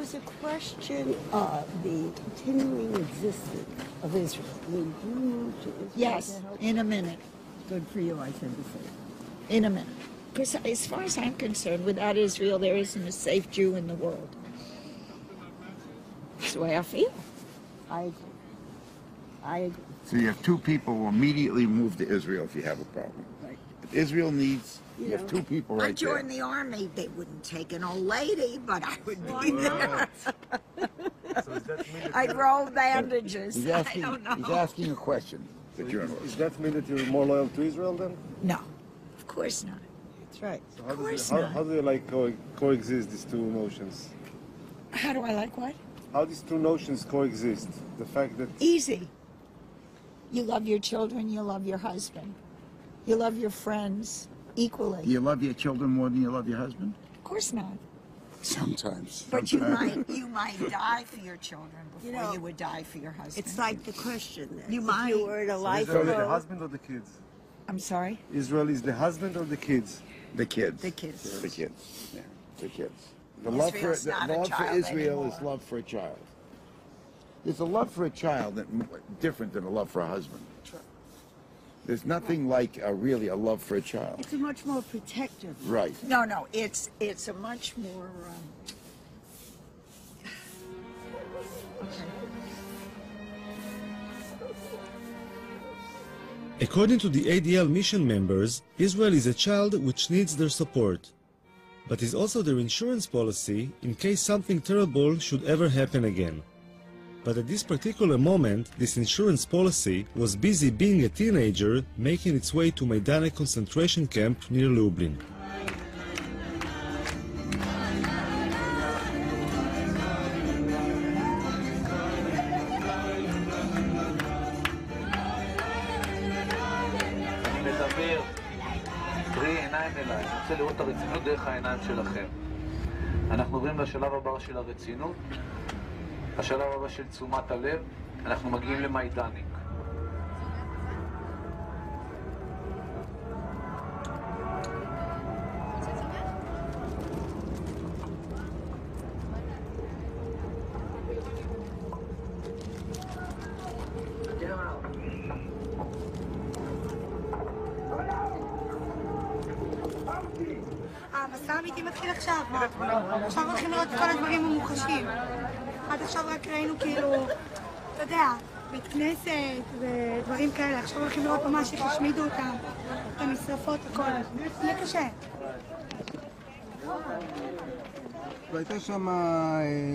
was a question of the continuing existence of Israel, would you move to Israel? Yes, in a minute. Good for you, I tend to say. In a minute. Because as far as I'm concerned, without Israel, there isn't a safe Jew in the world. That's the way I feel. I agree. So you have two people who immediately move to Israel if you have a problem. Right. If Israel needs, you have two people I right there. joined the army. They wouldn't take an old lady, but I would be there. I'd roll bandages. He's I don't know. asking a question, the journalist. Does that mean that you're more loyal to Israel then? No, of course not. That's right. So how do you like coexist these two notions? How do I like what? How these two notions coexist? The fact that Easy. You love your children, you love your husband. You love your friends equally. Do you love your children more than you love your husband? Of course not. Sometimes. But you might die for your children before you would die for your husband. It's like the question then. You if might. you were in a life Israel is the husband or the kids? I'm sorry? Israel is the husband or the kids? The kids. The kids. The kids. Yeah, the kids. The Israel's love not a for child Israel anymore. is love for a child. There's a love for a child that different than a love for a husband. There's nothing like really a love for a child. It's a much more protective. Right. No, it's a much more. According to the ADL mission members, Israel is a child which needs their support, but is also their insurance policy in case something terrible should ever happen again. But at this particular moment, this insurance policy was busy being a teenager making its way to Maidane concentration camp near Lublin. אני מדבר, תראי עיניים אליי, אני רוצה לראות את הרצינות דרך העיניים שלכם. אנחנו עוברים לשלב הבא של הרצינות, השלב הבא של תשומת הלב, אנחנו מגיעים למיידניק. המסע האמיתי מתחיל עכשיו, עכשיו הולכים לראות את כל הדברים המוחשים. עד עכשיו רק ראינו כאילו, אתה יודע, בית כנסת ודברים כאלה, עכשיו הולכים לראות ממש איך השמידו אותם, את המשרפות וכל, יהיה קשה. והייתה שם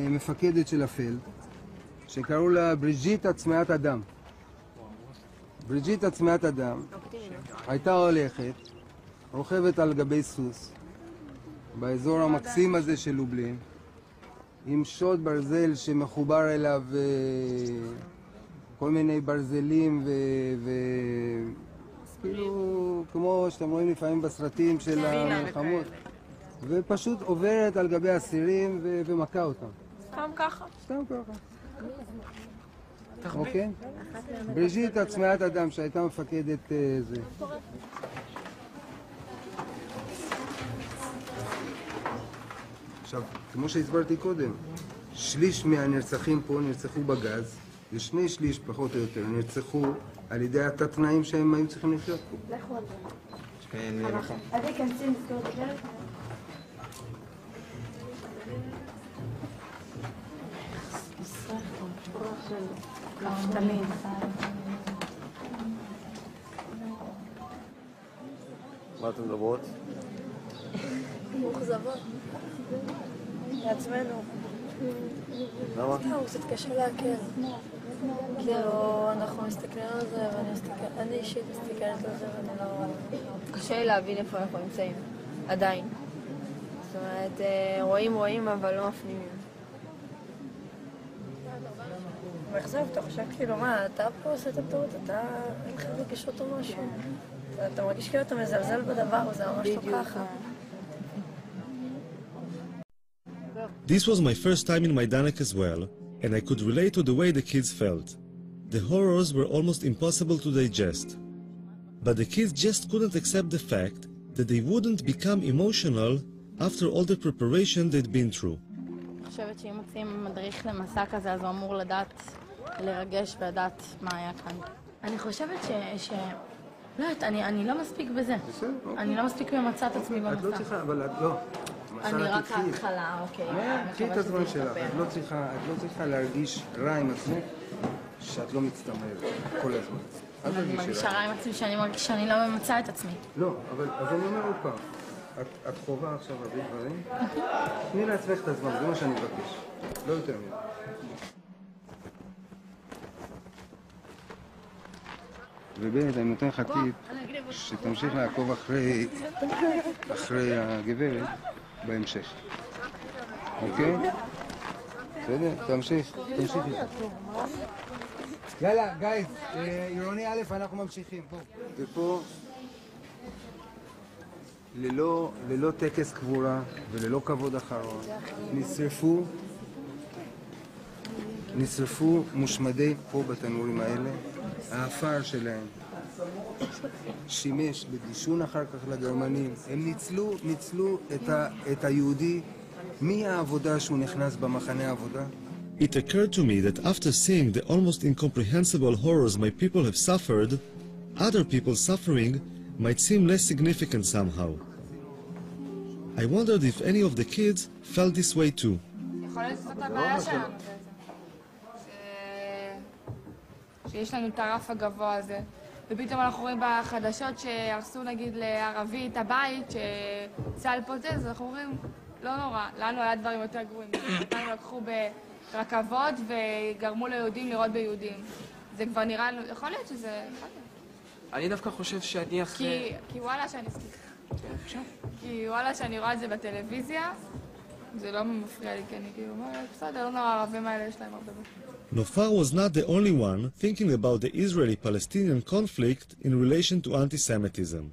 מפקדת של הפלד, שקראו לה בריג'יטה צמאת אדם. בריג'יטה צמאת אדם הייתה הולכת, רוכבת על גבי סוס, באזור המקסים הזה של לובלין, עם שוד ברזל שמחובר אליו כל מיני ברזלים כאילו כמו שאתם רואים לפעמים בסרטים של המלחמות, ופשוט עוברת על גבי אסירים ומכה אותם. סתם ככה? סתם ככה. אוקיי? בריג'יטה צמאת אדם שהייתה מפקדת זה. עכשיו, כמו שהסברתי קודם, שליש מהנרצחים פה נרצחו בגז, ושני שליש פחות או יותר נרצחו על ידי התת-תנאים שהם היו צריכים לחיות פה. לכו על זה. אז תיכנסי לסגור את הדלת. נפתלין. מה אתם מדברות? מאוכזבות. לעצמנו. למה? סתם, קצת קשה להכיר. כאילו, אנחנו מסתכלים על זה, אני אישית מסתכלת על זה ואני לא... קשה לי להבין איפה אנחנו נמצאים, עדיין. זאת אומרת, רואים, אבל לא מפנימים. מאכזב, אתה חושב כאילו, מה, אתה פה עושה את הטעות, אתה אין לך רגשות או משהו. אתה מרגיש כאילו אתה מזלזל בדבר, זה ממש לא ככה. This was my first time in Majdanek as well, and I could relate to the way the kids felt. The horrors were almost impossible to digest. But the kids just couldn't accept the fact that they wouldn't become emotional after all the preparation they'd been through. אני חושבת שאם מוצאים מדריך למסע כזה, אז הוא אמור לדעת, לרגש ולדעת מה היה כאן. אני חושבת לא יודעת, אני לא מספיק בזה. אני לא מספיק ממצא את עצמי במסע. את לא צריכה, אבל את לא. אני רק ההתחלה, אוקיי. קחי את הזמן שלך, את לא צריכה להרגיש רע עם עצמך שאת לא מצטמרת כל הזמן. אני מרגישה רע עם עצמי שאני מרגישה שאני לא ממצא את עצמי. לא, אבל אני אומר עוד פעם, את חובה עכשיו להביא דברים, תני לעצמך את הזמן, זה מה שאני מבקש, לא יותר מזה. ובאמת, אני נותן לך טיפ שתמשיך לעקוב אחרי הגברת בהמשך. אוקיי? בסדר? תמשיך. יאללה, גייז, עירוני א', אנחנו ממשיכים. ופה, ללא טקס קבורה וללא כבוד אחרון, נשרפו מושמדי פה בתנורים האלה, האפר שלהם שימש לדישון אחר כך לגרמנים. הם ניצלו את היהודי מהעבודה שהוא נכנס במחנה העבודה. It occurred to me that after seeing the almost incomprehensible horrors my people have suffered, other people's suffering might seem less significant somehow. I wondered if any of the kids felt this way too. יכול להיות שזאת הבעיה שלנו. שיש לנו את הרף הגבוה הזה. ופתאום אנחנו רואים בחדשות שהרסו נגיד לערבי את הבית, שצה"ל פוצץ, אז אנחנו אומרים, לא נורא, לנו היה דברים יותר גרועים. אותנו לקחו ברכבות וגרמו ליהודים לראות ביהודים. זה כבר נראה לנו, יכול להיות שזה... אני דווקא חושב שאני אחרי... כי וואלה שאני רואה את זה בטלוויזיה, זה לא מפריע לי, כי אני כאילו אומרת, בסדר, לא נורא, הערבים האלה יש להם הרבה. Nofar was not the only one thinking about the Israeli-Palestinian conflict in relation to anti-Semitism.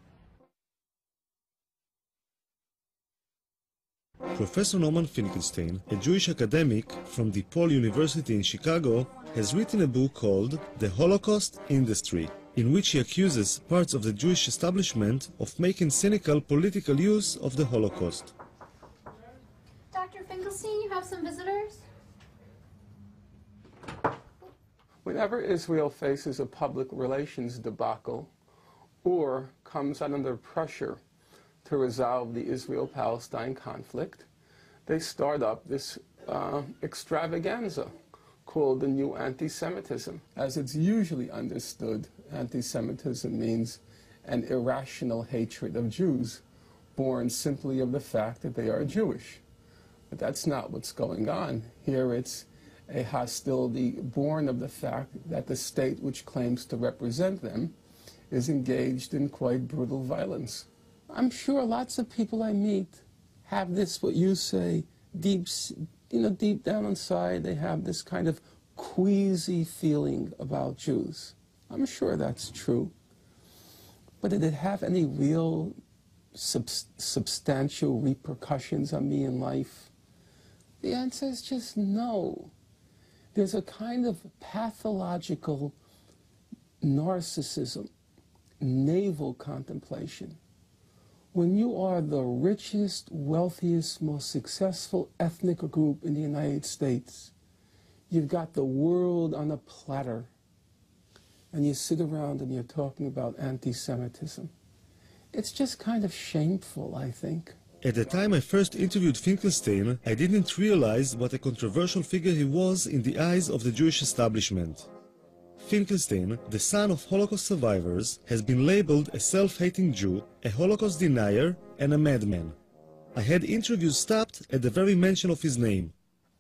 Professor Norman Finkelstein, a Jewish academic from DePaul University in Chicago, has written a book called The Holocaust Industry, in which he accuses parts of the Jewish establishment of making cynical political use of the Holocaust. Dr. Finkelstein, you have some visitors? Whenever Israel faces a public relations debacle or comes under pressure to resolve the Israel-Palestine conflict, they start up this extravaganza called the new anti-Semitism. As it's usually understood, anti-Semitism means an irrational hatred of Jews, born simply of the fact that they are Jewish. But that's not what's going on. Here it's a hostility born of the fact that the state which claims to represent them is engaged in quite brutal violence. I'm sure lots of people I meet have this, what you say, deep down inside, they have this kind of queasy feeling about Jews. I'm sure that's true. But did it have any real substantial repercussions on me in life? The answer is just no. There's a kind of pathological narcissism, navel contemplation, When you are the richest, wealthiest, most successful ethnic group in the United States, you've got the world on a platter, and you sit around and you're talking about anti-Semitism. It's just kind of shameful, I think. At the time I first interviewed Finkelstein, I didn't realize what a controversial figure he was in the eyes of the Jewish establishment. Finkelstein, the son of Holocaust survivors, has been labeled a self-hating Jew, a Holocaust denier, and a madman. I had interviews stopped at the very mention of his name.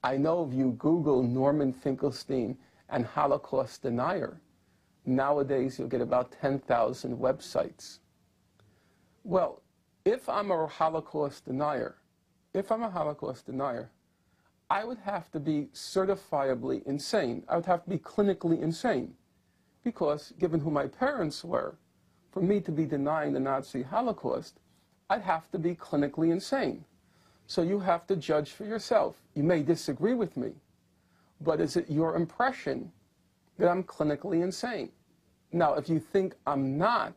I know if you Google Norman Finkelstein and Holocaust denier, nowadays you'll get about 10,000 websites. Well, if I'm a Holocaust denier, I would have to be certifiably insane. I would have to be clinically insane. Because, given who my parents were, for me to be denying the Nazi Holocaust, I'd have to be clinically insane. So you have to judge for yourself. You may disagree with me, but is it your impression that I'm clinically insane? Now, if you think I'm not,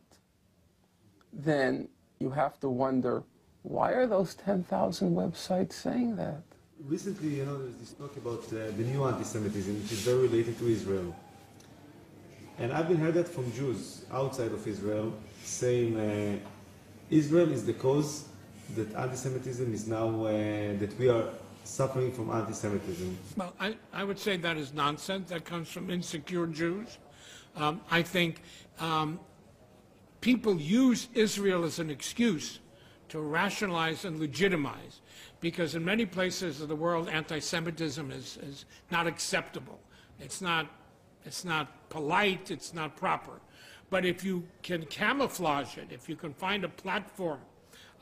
then you have to wonder, why are those 10,000 websites saying that? Recently, there's this talk about the new anti-Semitism, which is very related to Israel. And I've been heard that from Jews outside of Israel, saying Israel is the cause that anti-Semitism is now, that we are suffering from anti-Semitism. Well, I would say that is nonsense. That comes from insecure Jews. I think people use Israel as an excuse to rationalize and legitimize, because in many places of the world, anti-Semitism is not acceptable. It's not polite, it's not proper. But if you can camouflage it, if you can find a platform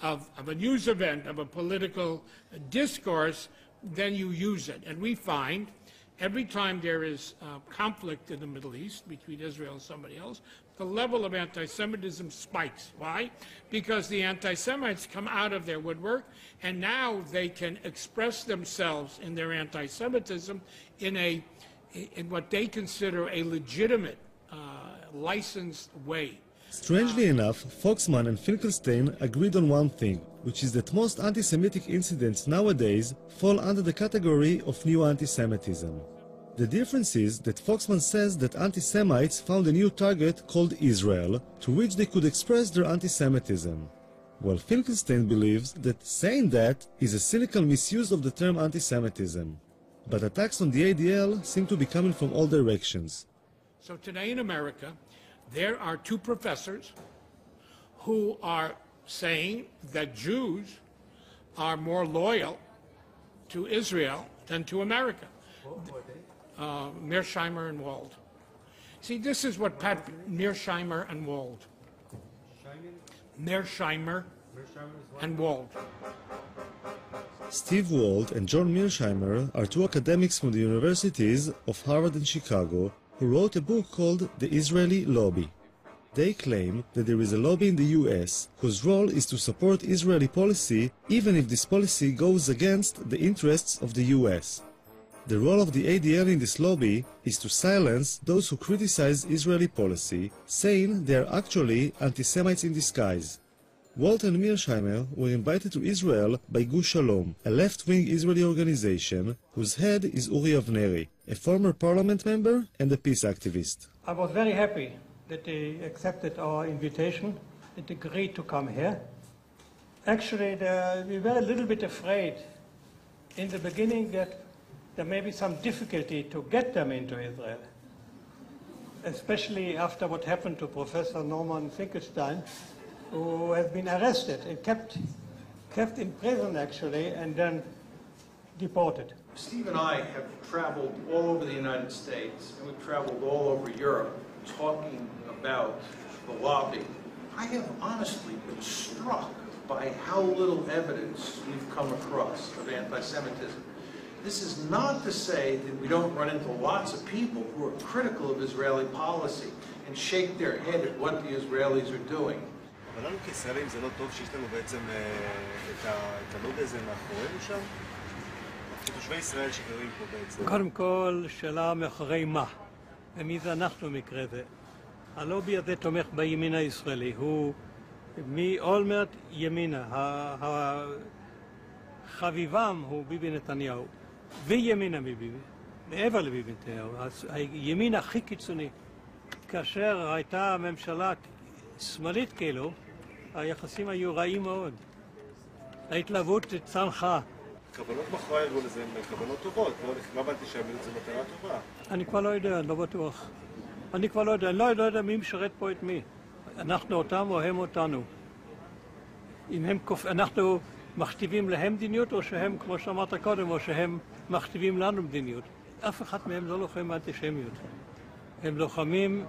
of a news event, of a political discourse, then you use it. And we find every time there is conflict in the Middle East between Israel and somebody else, the level of anti-Semitism spikes. Why? Because the anti-Semites come out of their woodwork, and now they can express themselves in their anti-Semitism in what they consider a legitimate, licensed way. Strangely enough, Foxman and Finkelstein agreed on one thing, which is that most anti-Semitic incidents nowadays fall under the category of new anti-Semitism. The difference is that Foxman says that anti-Semites found a new target called Israel, to which they could express their anti-Semitism, while Finkelstein believes that saying that is a cynical misuse of the term anti-Semitism. But attacks on the ADL seem to be coming from all directions. So today in America, there are two professors who are saying that Jews are more loyal to Israel than to America. Mearsheimer and Wald. See, this is what Mearsheimer and Wald. Mearsheimer and Wald. Steve Wald and John Mearsheimer are two academics from the universities of Harvard and Chicago who wrote a book called The Israeli Lobby. They claim that there is a lobby in the US whose role is to support Israeli policy even if this policy goes against the interests of the US. The role of the ADL in this lobby is to silence those who criticize Israeli policy, saying they are actually anti-Semites in disguise. Walt and Mearsheimer were invited to Israel by Gush Shalom, a left-wing Israeli organization whose head is Uri Avneri, a former parliament member and a peace activist. I was very happy that they accepted our invitation and agreed to come here. Actually, we were a little bit afraid in the beginning that there may be some difficulty to get them into Israel, especially after what happened to Professor Norman Finkelstein, who has been arrested and kept in prison, actually, and then deported. Steve and I have traveled all over the United States, and we've traveled all over Europe talking about the lobby. I have honestly been struck by how little evidence we've come across of anti-Semitism. This is not to say that we don't run into lots of people who are critical of Israeli policy and shake their head at what the Israelis are doing. אבל לנו כישראלים זה לא טוב שיש לנו בעצם את הלובי הזה מאחורינו שם? כתושבי ישראל שגרים פה בעצם. קודם כל, שאלה מאחורי מה? ומי זה אנחנו במקרה זה? הלובי הזה תומך בימין הישראלי, הוא מאולמרט ימינה. חביבם הוא ביבי נתניהו, וימינה מביבי, מעבר לביבי נתניהו, הימין הכי קיצוני. כאשר הייתה ממשלה שמאלית כאילו, היחסים היו רעים מאוד. ההתלהבות צנחה. כוונות מאחורי הארגון הזה הן כוונות טובות, לא הבנתי שהאנטישמיות זו מטרה טובה. אני כבר לא יודע, אני לא בטוח. אני כבר לא יודע, אני לא יודע מי משרת פה את מי. אנחנו אותם או הם אותנו. אנחנו מכתיבים להם מדיניות, או שהם, כמו שאמרת קודם, או שהם מכתיבים לנו מדיניות. אף אחד מהם לא לוחם באנטישמיות. הם לוחמים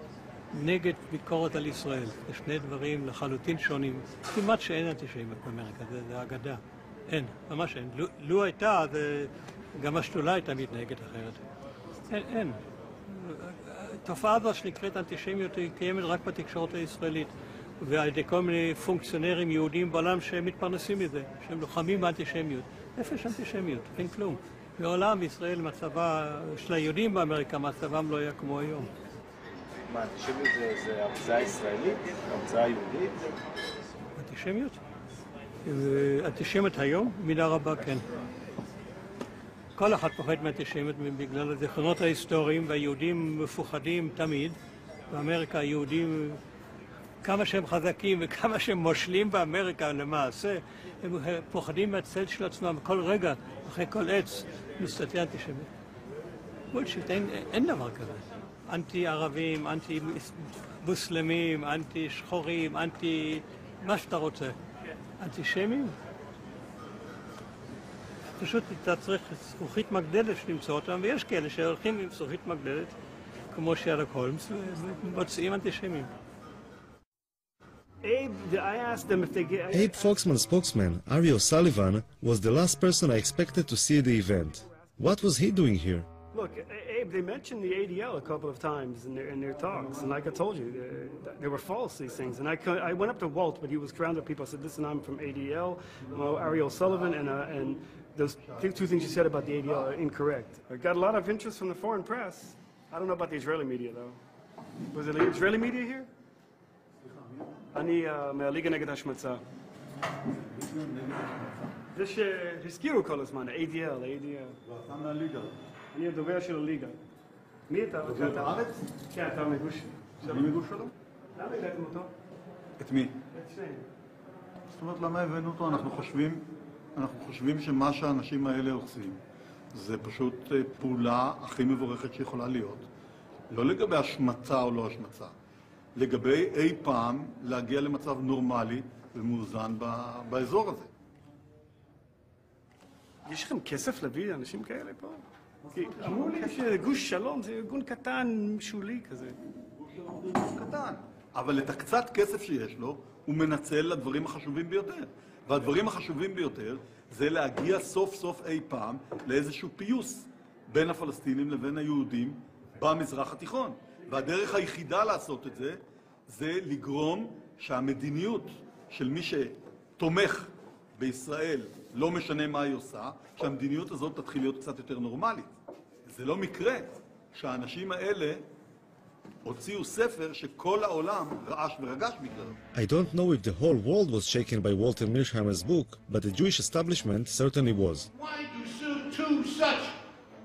נגד ביקורת על ישראל. זה שני דברים לחלוטין שונים. כמעט שאין אנטישמיות באמריקה, זה אגדה. אין, ממש אין. לו הייתה, גם השדולה הייתה מתנהגת אחרת. אין. התופעה הזו שנקראת אנטישמיות היא קיימת רק בתקשורת הישראלית. ועל ידי כל מיני פונקציונרים יהודים בעולם שהם מתפרנסים מזה, שהם לוחמים באנטישמיות. איפה יש אנטישמיות? אין כלום. בעולם ישראל מצבה של היהודים באמריקה, מצבם לא היה כמו היום. מה, אנטישמיות זה המצאה ישראלית? המצאה יהודית? אנטישמיות? אנטישמיות היום? במידה רבה כן. כל אחד פוחד מאנטישמיות בגלל הזיכרונות ההיסטוריים, והיהודים מפוחדים תמיד. באמריקה היהודים, כמה שהם חזקים וכמה שהם מושלים באמריקה למעשה, הם פוחדים מהצל של עצמם. כל רגע, אחרי כל עץ, מסתתר אנטישמיות. בולשיט, אין דבר כזה. אנטי ערבים, אנטי מוסלמים, אנטי שחורים, אנטי מה שאתה רוצה. אנטישמים? פשוט אתה צריך זכוכית מגדלת למצוא אותם, ויש כאלה שהולכים עם זכוכית מגדלת, כמו שרלוק הולמס, ומוצאים אנטישמים. Abe Foxman's spokesman, Ari O'Sullivan, was the last person I expected to see at the event. What was he doing here? Look, Abe, they mentioned the ADL a couple of times in their talks, and like I told you, they were false, these things. And I went up to Walt, but he was surrounded with people. I said, listen, I'm from ADL, Ari O'Sullivan, and those two things you said about the ADL are incorrect. I got a lot of interest from the foreign press. I don't know about the Israeli media, though. Was it the Israeli media here? אני מהליגה נגד השמצה. זה שהזכירו כל הזמן, ADL. אתה מהליגה. אני הדובר של הליגה. מי אתה? דובר בארץ? כן, אתה מגוש. אני מגוש שלו? למה הבאתם אותו? את מי? את שניהם. זאת אומרת, למה הבאנו אותו? אנחנו חושבים שמה שהאנשים האלה עושים זה פשוט פעולה הכי מבורכת שיכולה להיות. לא לגבי השמצה או לא השמצה. לגבי אי פעם להגיע למצב נורמלי ומאוזן באזור הזה. יש לכם כסף להביא אנשים כאלה פה? כי אמרו לי שגוש שלום זה ארגון קטן, שולי כזה. גוש שלום זה ארגון קטן. אבל את הקצת כסף שיש לו, הוא מנצל לדברים החשובים ביותר. והדברים החשובים ביותר זה להגיע סוף סוף אי פעם לאיזשהו פיוס בין הפלסטינים לבין היהודים במזרח התיכון. והדרך היחידה לעשות את זה, זה לגרום שהמדיניות של מי שתומך בישראל, לא משנה מה היא עושה, שהמדיניות הזאת תתחיל להיות קצת יותר נורמלית. זה לא מקרה שהאנשים האלה הוציאו ספר שכל העולם רעש ורגש בגללו. I don't know if the whole world was shaken by Walter Milsheimer's book, but the Jewish establishment certainly was. Why do two such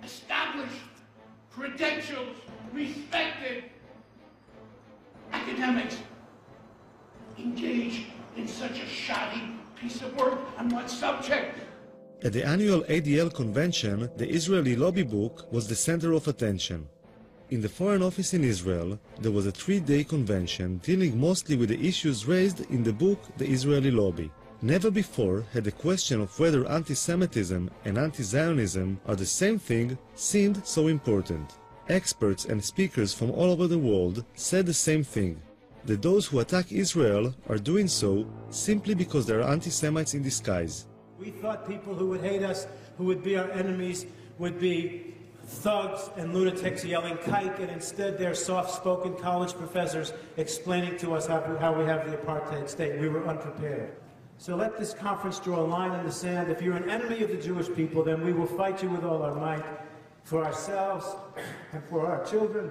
established, credentialed, respected academics engage in such a shoddy piece of work on what subject? At the annual ADL convention, the Israeli lobby book was the center of attention. In the Foreign Office in Israel, there was a 3-day convention dealing mostly with the issues raised in the book The Israeli Lobby. Never before had the question of whether anti-Semitism and anti-Zionism are the same thing seemed so important. Experts and speakers from all over the world said the same thing, that those who attack Israel are doing so simply because they are anti-Semites in disguise. We thought people who would hate us, who would be our enemies, would be thugs and lunatics yelling kike, and instead they're soft-spoken college professors explaining to us how we have the apartheid state. We were unprepared. So let this conference draw a line in the sand. If you're an enemy of the Jewish people, then we will fight you with all our might, for ourselves and for our children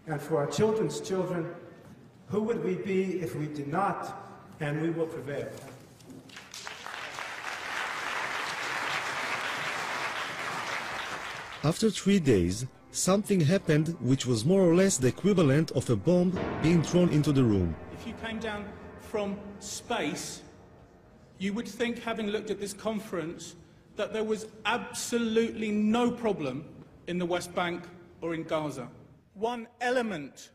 and for our children's children. Who would we be if we did not and we will prevail. After 3 days, something happened which was more or less the equivalent of a bomb being thrown into the room. If you came down from space, you would think, having looked at this conference, that there was absolutely no problem in the West Bank or in Gaza. One element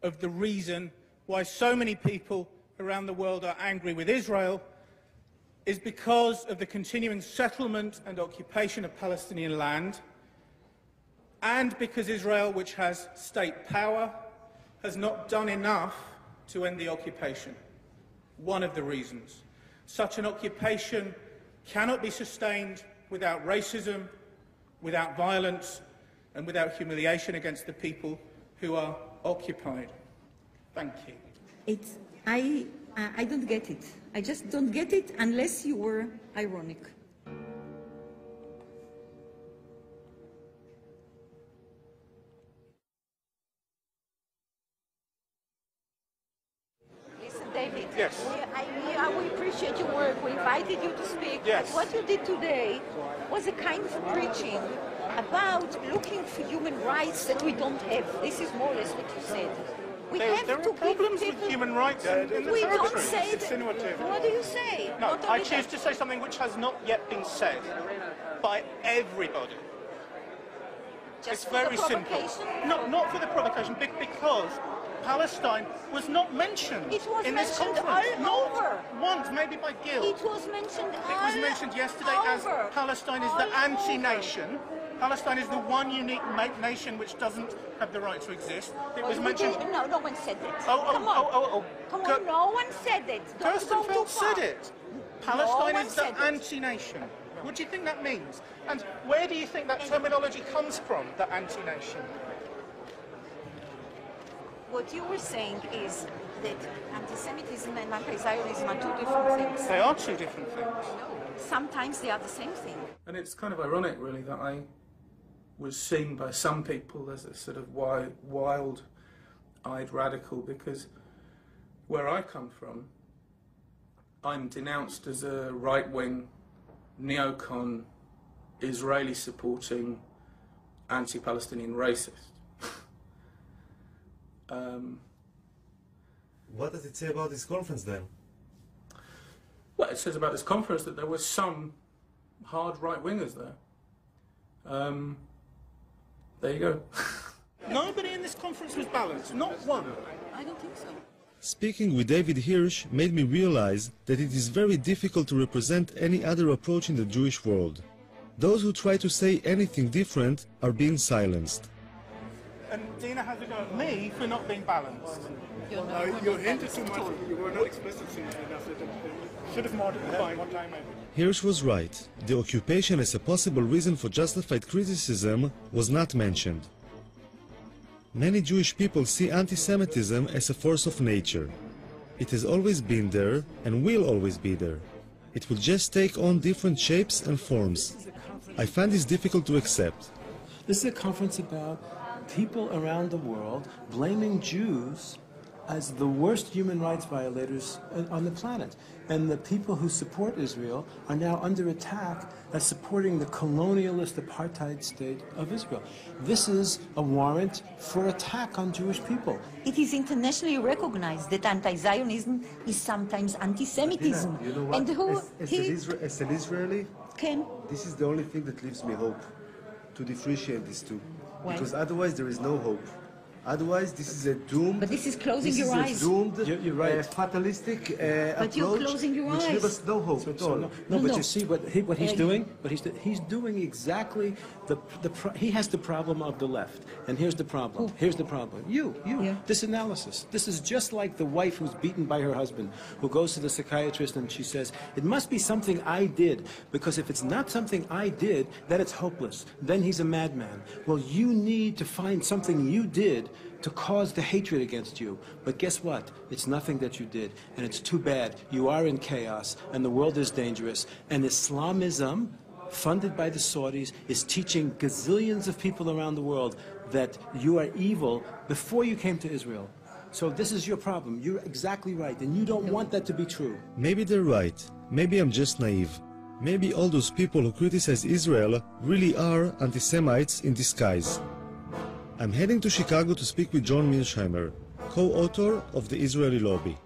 of the reason why so many people around the world are angry with Israel is because of the continuing settlement and occupation of Palestinian land, and because Israel, which has state power, has not done enough to end the occupation. One of the reasons. Such an occupation cannot be sustained without racism, without violence, and without humiliation against the people who are occupied. Thank you. I don't get it. I just don't get it unless you were ironic. Listen, David. Yes. We appreciate your work. We invited you to speak. Yes. But what you did today was a kind of preaching about looking for human rights that we don't have. This is more or less what you said. There are problems with human rights in the we territory. don't say It's that. insinuative. What do you say? No, Not I only choose that. to say something which has not yet been said by everybody. Just It's for very the simple. provocation? No, not for the provocation, because Palestine was not mentioned It was in this mentioned conference. all Not over. once, maybe by Gil. It was mentioned It was mentioned yesterday as over. Palestine is the anti-nation. Palestine is the one unique nation which doesn't have the right to exist. It was mentioned. No one said that. Come on. Come on, no one said it. Don't go too Gerstenfeld far. said it. Palestine one is the said it. anti-nation. What do you think that means? And where do you think that terminology comes from, the anti-nation? What you were saying is that anti-Semitism and anti-Zionism are two different things. They are two different things. Sometimes they are the same thing. And it's kind of ironic, really, that I was seen by some people as a sort of wild-eyed radical, because where I come from, I'm denounced as a right-wing, neocon, Israeli-supporting, anti-Palestinian racist. What does it say about this conference then? Well, it says about this conference that there were some hard right-wingers there. There you go. Nobody in this conference was balanced, not one. I don't think so. Speaking with David Hirsch made me realize that it is very difficult to represent any other approach in the Jewish world. Those who try to say anything different are being silenced. And Dina has a go at me for not being balanced. You hinted too much. You were not explicit enough. Should have modified one time maybe. Hirsch was right. The occupation as a possible reason for justified criticism was not mentioned. Many Jewish people see anti-Semitism as a force of nature. It has always been there and will always be there. It will just take on different shapes and forms. I find this difficult to accept. This is a conference about people around the world blaming Jews as the worst human rights violators on the planet. And the people who support Israel are now under attack as supporting the colonialist apartheid state of Israel. This is a warrant for attack on Jewish people. It is internationally recognized that anti-Zionism is sometimes anti-Semitism. You know what? And who As an Israeli, can? this is the only thing that leaves me hope, to differentiate these two. Why? Because otherwise there is no hope. Otherwise, this is a doomed. But this is closing your eyes. This is a doomed, You're right. fatalistic But approach, you're closing your which eyes. leaves us no hope at all. But you see what he's doing? He's doing exactly he has the problem of the left. And here's the problem. Here's the problem. You. Yeah. This analysis. This is just like the wife who's beaten by her husband, who goes to the psychiatrist and she says, it must be something I did, because if it's not something I did, then it's hopeless. Then he's a madman. Well, you need to find something you did to cause the hatred against you. But guess what? It's nothing that you did, and it's too bad. You are in chaos, and the world is dangerous. And Islamism, funded by the Saudis, is teaching gazillions of people around the world that you are evil before you came to Israel. So this is your problem. You're exactly right, and you don't want that to be true. Maybe they're right. Maybe I'm just naive. Maybe all those people who criticize Israel really are anti-Semites in disguise. I'm heading to Chicago to speak with John Mearsheimer, co-author of the Israeli Lobby.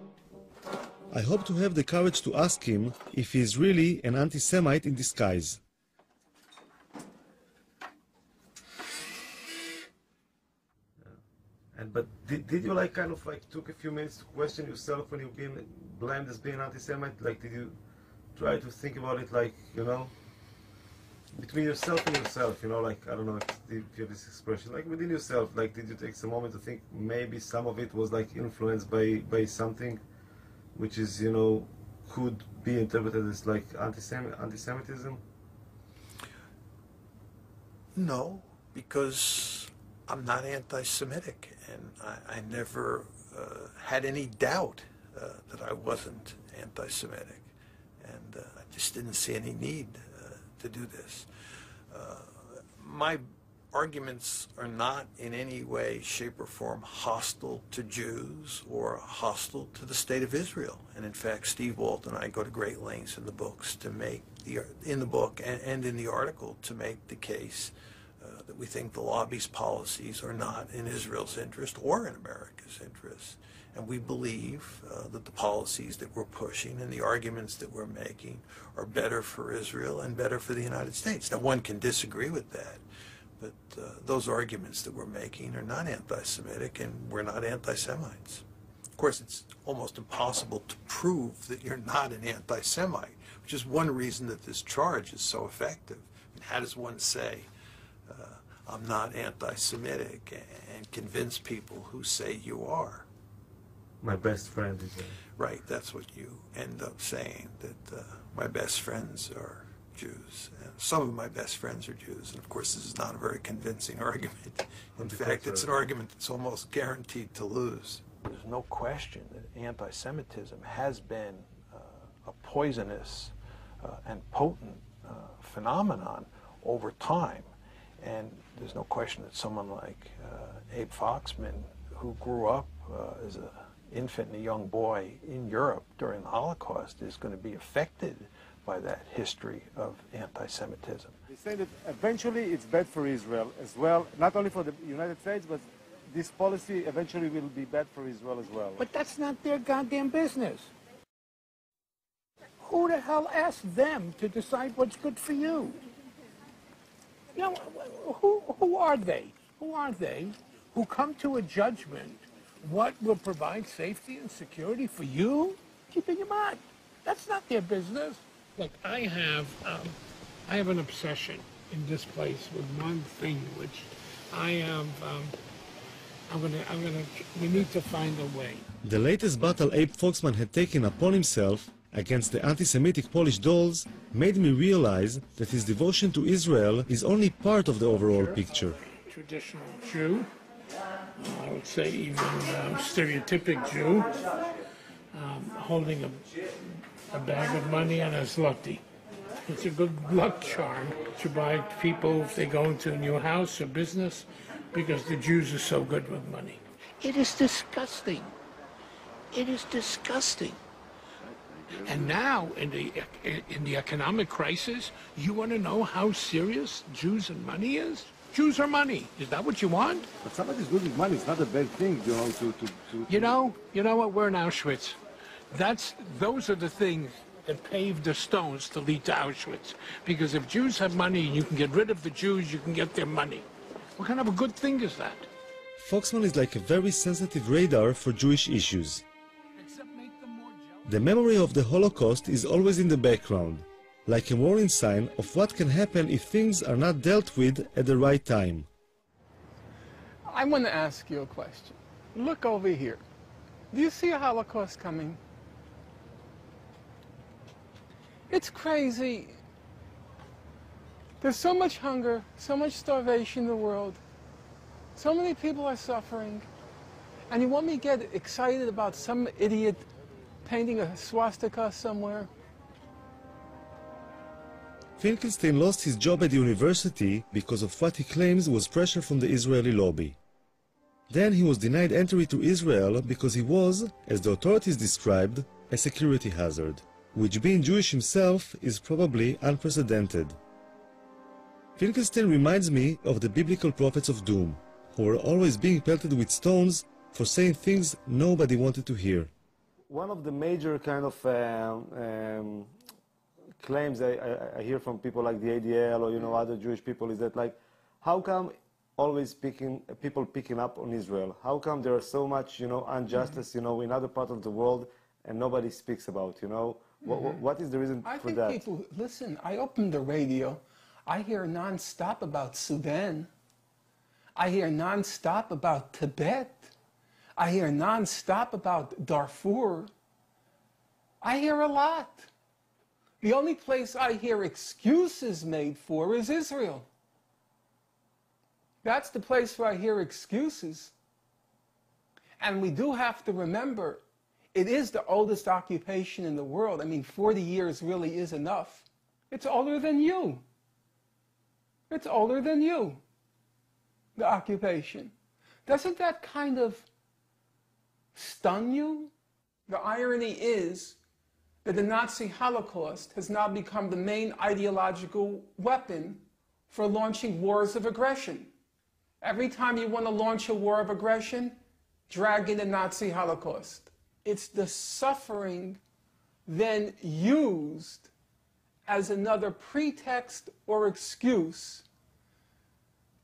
I hope to have the courage to ask him if he is really an anti-Semite in disguise. But did you kind of took a few minutes to question yourself when you've been blamed as being anti-Semite? Did you try to think about it between yourself and yourself, I don't know if you have this expression, within yourself, did you take some moment to think maybe some of it was influenced by something which is, could be interpreted as anti-Semitism? No, because I'm not anti-Semitic, and I never had any doubt that I wasn't anti-Semitic, and I just didn't see any need to do this. My arguments are not in any way, shape, or form hostile to Jews or hostile to the State of Israel. And in fact, Steve Walt and I go to great lengths in the books to make in the book and in the article to make the case that we think the lobby's policies are not in Israel's interest or in America's interest. And we believe that the policies that we're pushing and the arguments that we're making are better for Israel and better for the United States. Now, one can disagree with that, but those arguments that we're making are not anti-Semitic, and we're not anti-Semites. Of course, it's almost impossible to prove that you're not an anti-Semite, which is one reason that this charge is so effective. And how does one say, I'm not anti-Semitic, and convince people who say you are? My best friend is Right, that's what you end up saying, that my best friends are Jews. And some of my best friends are Jews, and of course this is not a very convincing argument. In fact, it's an argument that's almost guaranteed to lose. There's no question that anti-Semitism has been a poisonous and potent phenomenon over time. And there's no question that someone like Abe Foxman, who grew up as an infant and a young boy in Europe during the Holocaust, is going to be affected by that history of anti-Semitism. They say that eventually it's bad for Israel as well, not only for the United States, but this policy eventually will be bad for Israel as well. But that's not their goddamn business. Who the hell asked them to decide what's good for you? Who are they? Who are they who come to a judgment what will provide safety and security for you? Keep in mind, that's not their business. Look, I have an obsession in this place with one thing, which we need to find a way. The latest battle Abe Foxman had taken upon himself against the anti-Semitic Polish dolls made me realize that his devotion to Israel is only part of the overall picture. Traditional Jew, I would say even stereotypic Jew, holding a bag of money and a zloty. It's a good luck charm to buy people if they go into a new house or business, because the Jews are so good with money. It is disgusting. It is disgusting. And now, in the economic crisis, you want to know how serious Jews and money is? Jews are money. Is that what you want? But somebody's good with money. It's not a bad thing, You know what? We're in Auschwitz. Those are the things that paved the stones to lead to Auschwitz. Because if Jews have money and you can get rid of the Jews, you can get their money. What kind of a good thing is that? Foxman is like a very sensitive radar for Jewish issues. The memory of the Holocaust is always in the background, like a warning sign of what can happen if things are not dealt with at the right time. I want to ask you a question. Look over here. Do you see a Holocaust coming? It's crazy. There's so much hunger, so much starvation in the world. So many people are suffering. And you want me to get excited about some idiot painting a swastika somewhere? Finkelstein lost his job at the university because of what he claims was pressure from the Israeli lobby. Then he was denied entry to Israel because he was, as the authorities described, a security hazard, which being Jewish himself is probably unprecedented. Finkelstein reminds me of the biblical prophets of doom, who were always being pelted with stones for saying things nobody wanted to hear. One of the major kind of claims I hear from people like the ADL or, you know, other Jewish people is that, like, how come always people picking up on Israel? How come there are so much, you know, injustice, you know, in other parts of the world and nobody speaks about, you know? What is the reason for that? I think people, listen, I open the radio, I hear nonstop about Sudan. I hear nonstop about Tibet. I hear nonstop about Darfur. I hear a lot. The only place I hear excuses made for is Israel. That's the place where I hear excuses. And we do have to remember, it is the oldest occupation in the world. I mean, 40 years really is enough. It's older than you. It's older than you, the occupation. Doesn't that kind of stun you? The irony is that the Nazi Holocaust has now become the main ideological weapon for launching wars of aggression. Every time you want to launch a war of aggression, drag in the Nazi Holocaust. It's the suffering then used as another pretext or excuse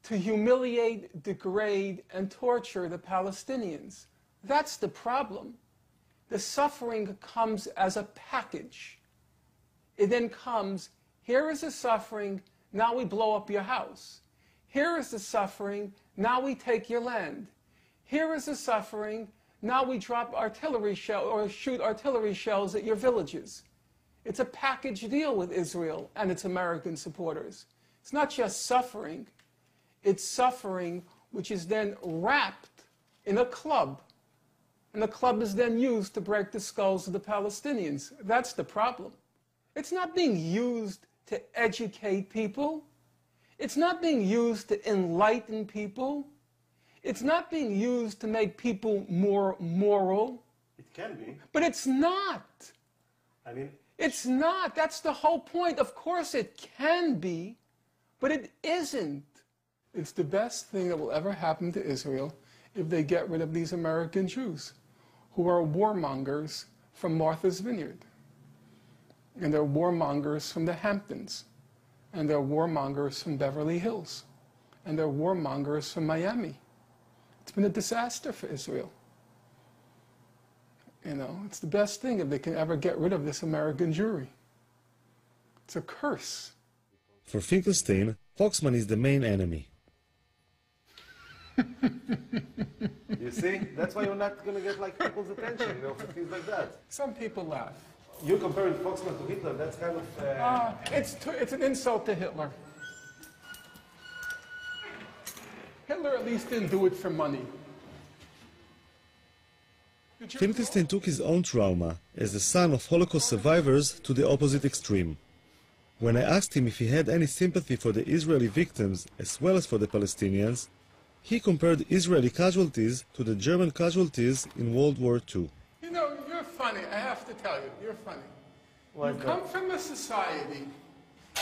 to humiliate, degrade, and torture the Palestinians. That's the problem. The suffering comes as a package. It then comes, here is the suffering, now we blow up your house. Here is the suffering, now we take your land. Here is the suffering, now we drop artillery shell or shoot artillery shells at your villages. It's a package deal with Israel and its American supporters. It's not just suffering, it's suffering which is then wrapped in a club. And the club is then used to break the skulls of the Palestinians. That's the problem. It's not being used to educate people. It's not being used to enlighten people. It's not being used to make people more moral. It can be. But it's not. I mean, it's not. That's the whole point. Of course it can be, but it isn't. It's the best thing that will ever happen to Israel if they get rid of these American Jews who are warmongers from Martha's Vineyard. And they're warmongers from the Hamptons. And they're warmongers from Beverly Hills. And they're warmongers from Miami. It's been a disaster for Israel. You know, it's the best thing if they can ever get rid of this American Jewry. It's a curse. For Finkelstein, Foxman is the main enemy. You see? That's why you're not going to get, like, people's attention, you know, for things like that. Some people laugh. You're comparing Foxman to Hitler, that's kind of... It's an insult to Hitler. Hitler at least didn't do it for money. Finkelstein took his own trauma as the son of Holocaust survivors to the opposite extreme. When I asked him if he had any sympathy for the Israeli victims as well as for the Palestinians, he compared Israeli casualties to the German casualties in World War II. You know, you're funny, I have to tell you, you're funny. Why You come from a society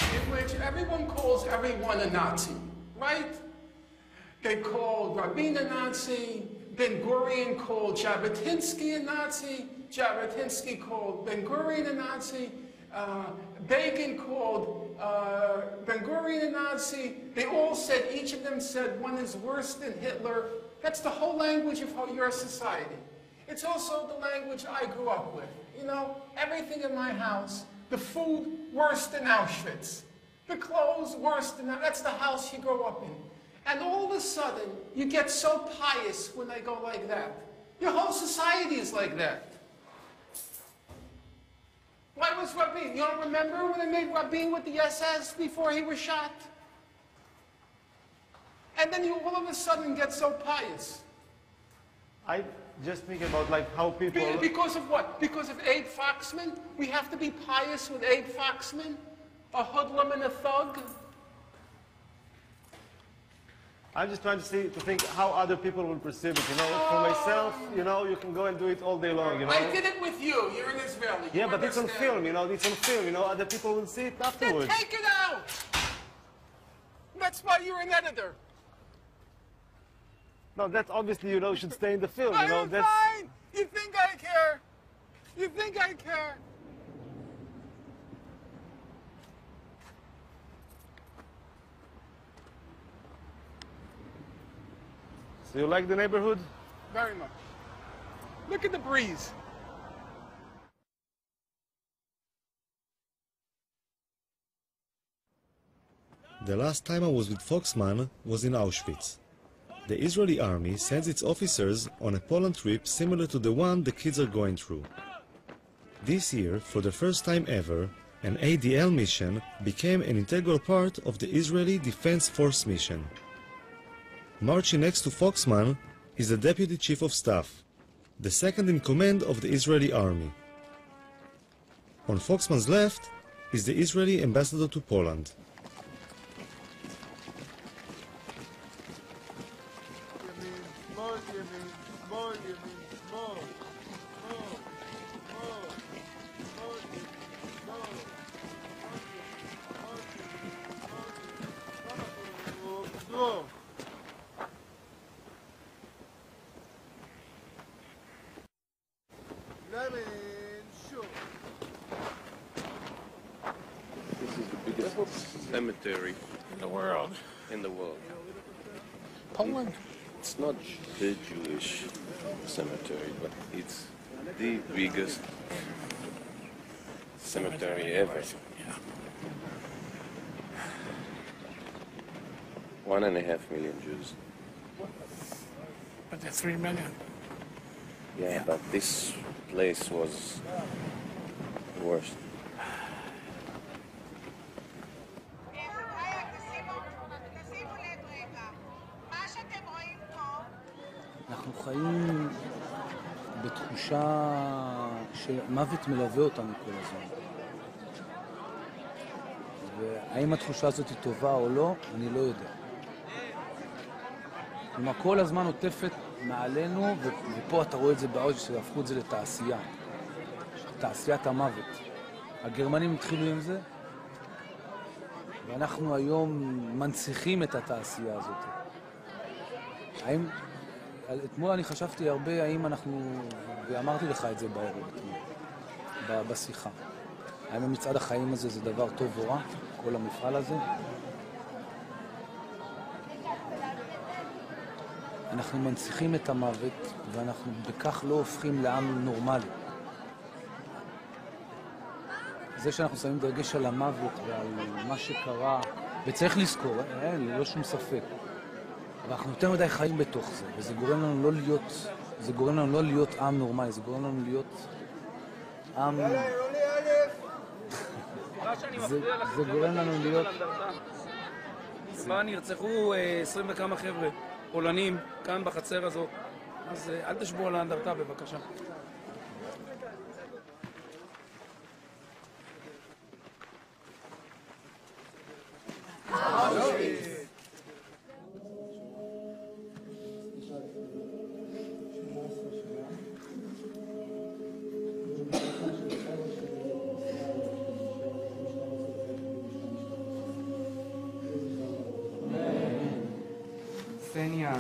in which everyone calls everyone a Nazi, right? They called Rabin a Nazi, Ben-Gurion called Jabotinsky a Nazi, Jabotinsky called Ben-Gurion a Nazi, Begin called Ben-Gurion a Nazi. They all said, each of them said one is worse than Hitler. That's the whole language of your society. It's also the language I grew up with. You know, everything in my house, the food worse than Auschwitz, the clothes worse than that. That's the house you grow up in. And all of a sudden, you get so pious when they go like that. Your whole society is like that. Why was Rabin? You don't remember when they made Rabin with the SS before he was shot? And then you all of a sudden get so pious. I just think about, like, how people... Because of what? Because of Abe Foxman? We have to be pious with Abe Foxman? A hoodlum and a thug? I'm just trying to think how other people will perceive it, you know. For myself, you know, you can go and do it all day long, you know. I did it with you. You're an Israeli. Yeah, but it's on film, you know. It's on film, you know. Other people will see it afterwards. Then take it out. That's why you're an editor. No, that's obviously, you know, should stay in the film, you know. I'm That's fine. You think I care? You think I care? So you like the neighborhood? Very much. Look at the breeze. The last time I was with Foxman was in Auschwitz. The Israeli army sends its officers on a Poland trip similar to the one the kids are going through. This year, for the first time ever, an ADL mission became an integral part of the Israeli Defense Force mission. Marching next to Foxman is the Deputy Chief of Staff, the second in command of the Israeli army. On Foxman's left is the Israeli ambassador to Poland. This is the biggest cemetery in the world. In the world. Poland? It's not the Jewish cemetery, but it's the biggest cemetery ever. 1.5 million Jews. But they're 3 million. Yeah, but this place was worse. אנחנו חיים בתחושה שמוות מלווה אותנו כל הזמן. והאם התחושה הזאת היא טובה או לא, אני לא יודע. כלומר, כל הזמן עוטפת מעלינו, ופה אתה רואה את זה בעוד שהפכו את זה לתעשייה. תעשיית המוות. הגרמנים התחילו עם זה, ואנחנו היום מנציחים את התעשייה הזאת. האם... אתמול אני חשבתי הרבה האם אנחנו, ואמרתי לך את זה בערב, בשיחה. האם מצעד החיים הזה זה דבר טוב או רע, כל המפעל הזה? אנחנו מנציחים את המוות, ואנחנו בכך לא הופכים לעם נורמלי. זה שאנחנו שמים דגש על המוות ועל מה שקרה, וצריך לזכור, לא שום ספק. אבל אנחנו יותר מדי חיים בתוך זה, וזה גורם לנו לא להיות, זה גורם לנו לא להיות עם נורמלי, זה גורם לנו להיות עם... זה גורם לנו להיות... כבר נרצחו 20 וכמה חבר'ה, פולנים, כאן בחצר הזאת, אז אל תשבו על האנדרטה בבקשה. סניה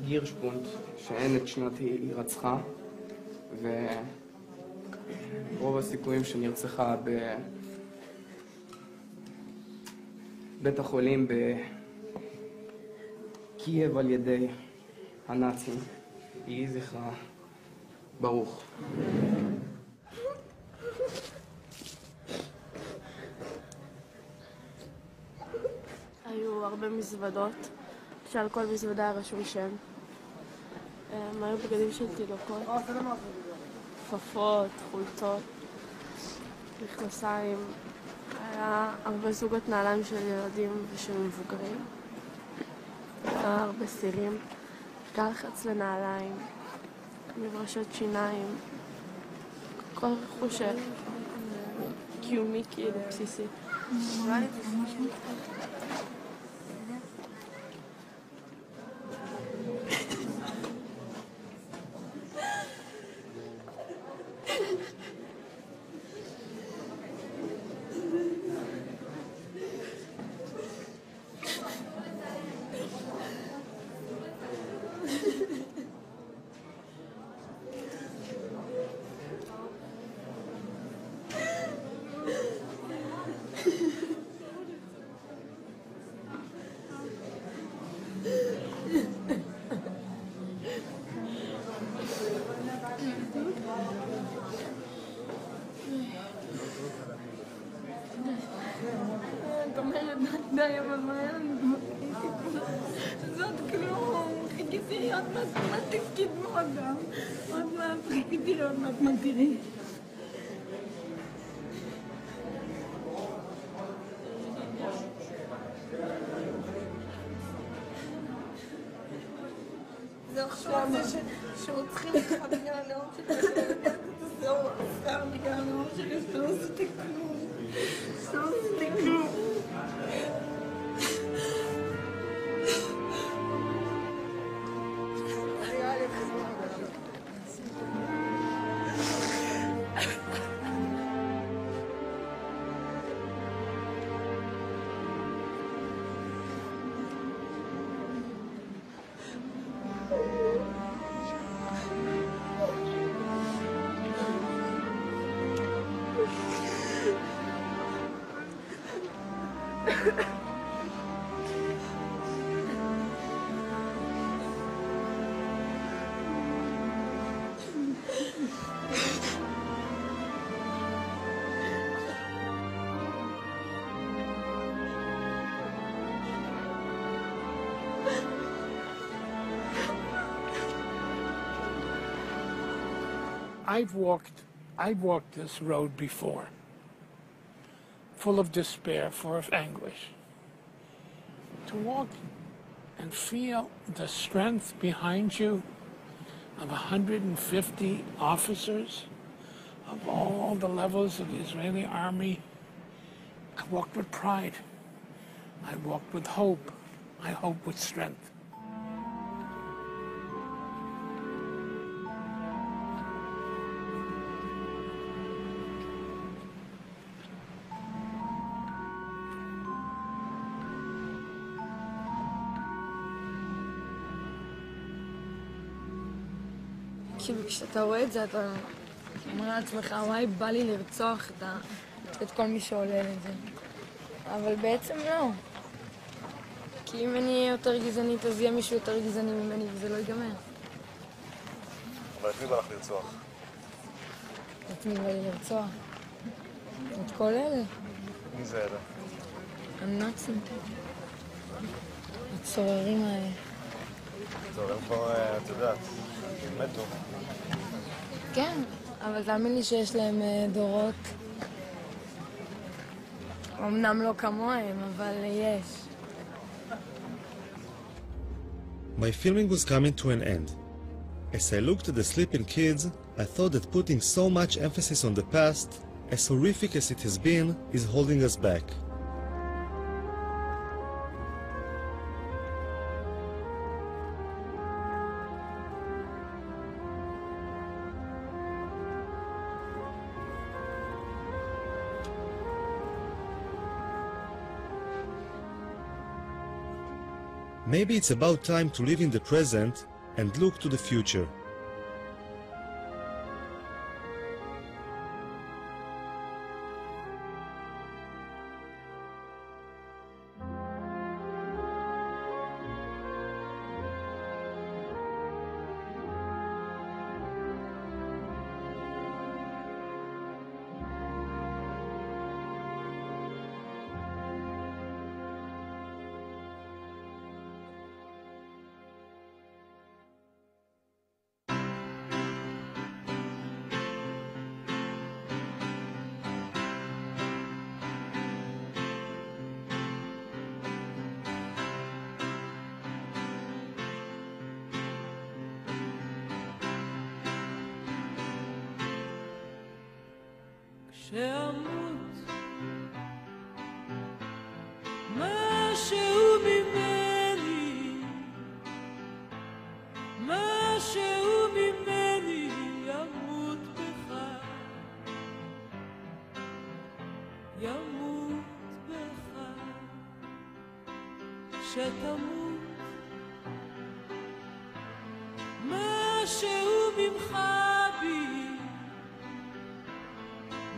גירשפונט, שאין את שנת הירצחה, ורוב הסיכויים שנרצחה בבית החולים בקייב על ידי הנאצים. יהי זכרה ברוך. היו הרבה מזוודות, שעל כל מזוודה רשום שם. הם היו בגדים של תינוקות, כפפות, חולצות, מכנסיים. היה הרבה זוגות נעליים של ילדים ושל מבוגרים. היה הרבה סירים, גלחץ לנעליים, מברשות שיניים, כל רכוש קיומי כאילו בסיסי. די, אבל מה היה לנו? זאת כלום. חיכיתי עוד מעט תפקיד מועדם. עוד מעט חיכיתי עוד מעט מה תראי. זה עכשיו זה שרוצחים אותך בגלל הלאום שלי, זהו, סתם בגלל הלאום שלי, שאתה לא עשיתי כלום. שאתה לא עשיתי כלום. I've walked this road before, full of despair, full of anguish. To walk and feel the strength behind you of 150 officers of all the levels of the Israeli army, I walked with pride. I walked with hope. I hope with strength. כאילו כשאתה רואה את זה, אתה אומר לעצמך, וואי, בא לי לרצוח את כל מי שעולה לזה. אבל בעצם לא. כי אם אני יותר גזענית, אז יהיה מישהו יותר גזעני ממני, וזה לא ייגמר. אבל את מי בא לך לרצוח? את מי בא לי לרצוח? את כל אלה. מי זה אלה? הנאצים. הצוררים האלה. צוררים כבר, את יודעת, מתו. כן, אבל תאמין לי שיש להם דורות. אמנם לא כמוהם, אבל יש. My filming was coming to an end. As I looked at the sleeping kids, I thought that putting so much emphasis on the past, as horrific as it has been, is holding us back. Maybe it's about time to live in the present and look to the future. שאמות משהו ממני, משהו ממני ימות בך, ימות בך, שתמות משהו ממך בי,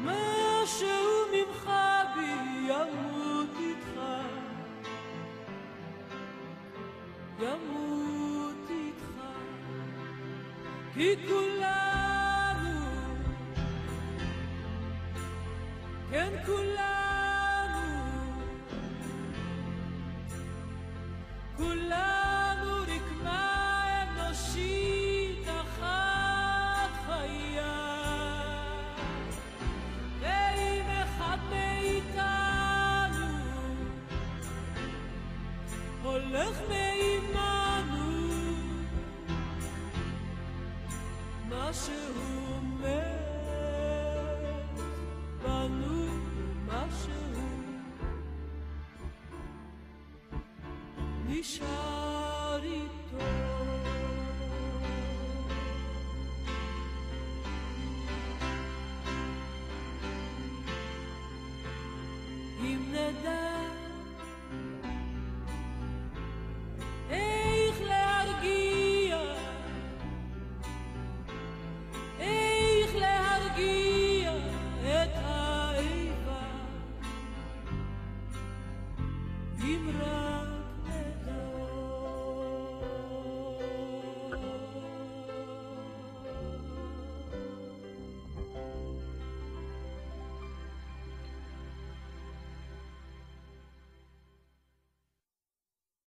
משהו ממך בי ימות איתך, ימות איתך, כי כולנו, כן כולנו, הולך מעימנו משהו מת בנו משהו נשאר איתו אם נדע איך להרגיע את האיבה אם רק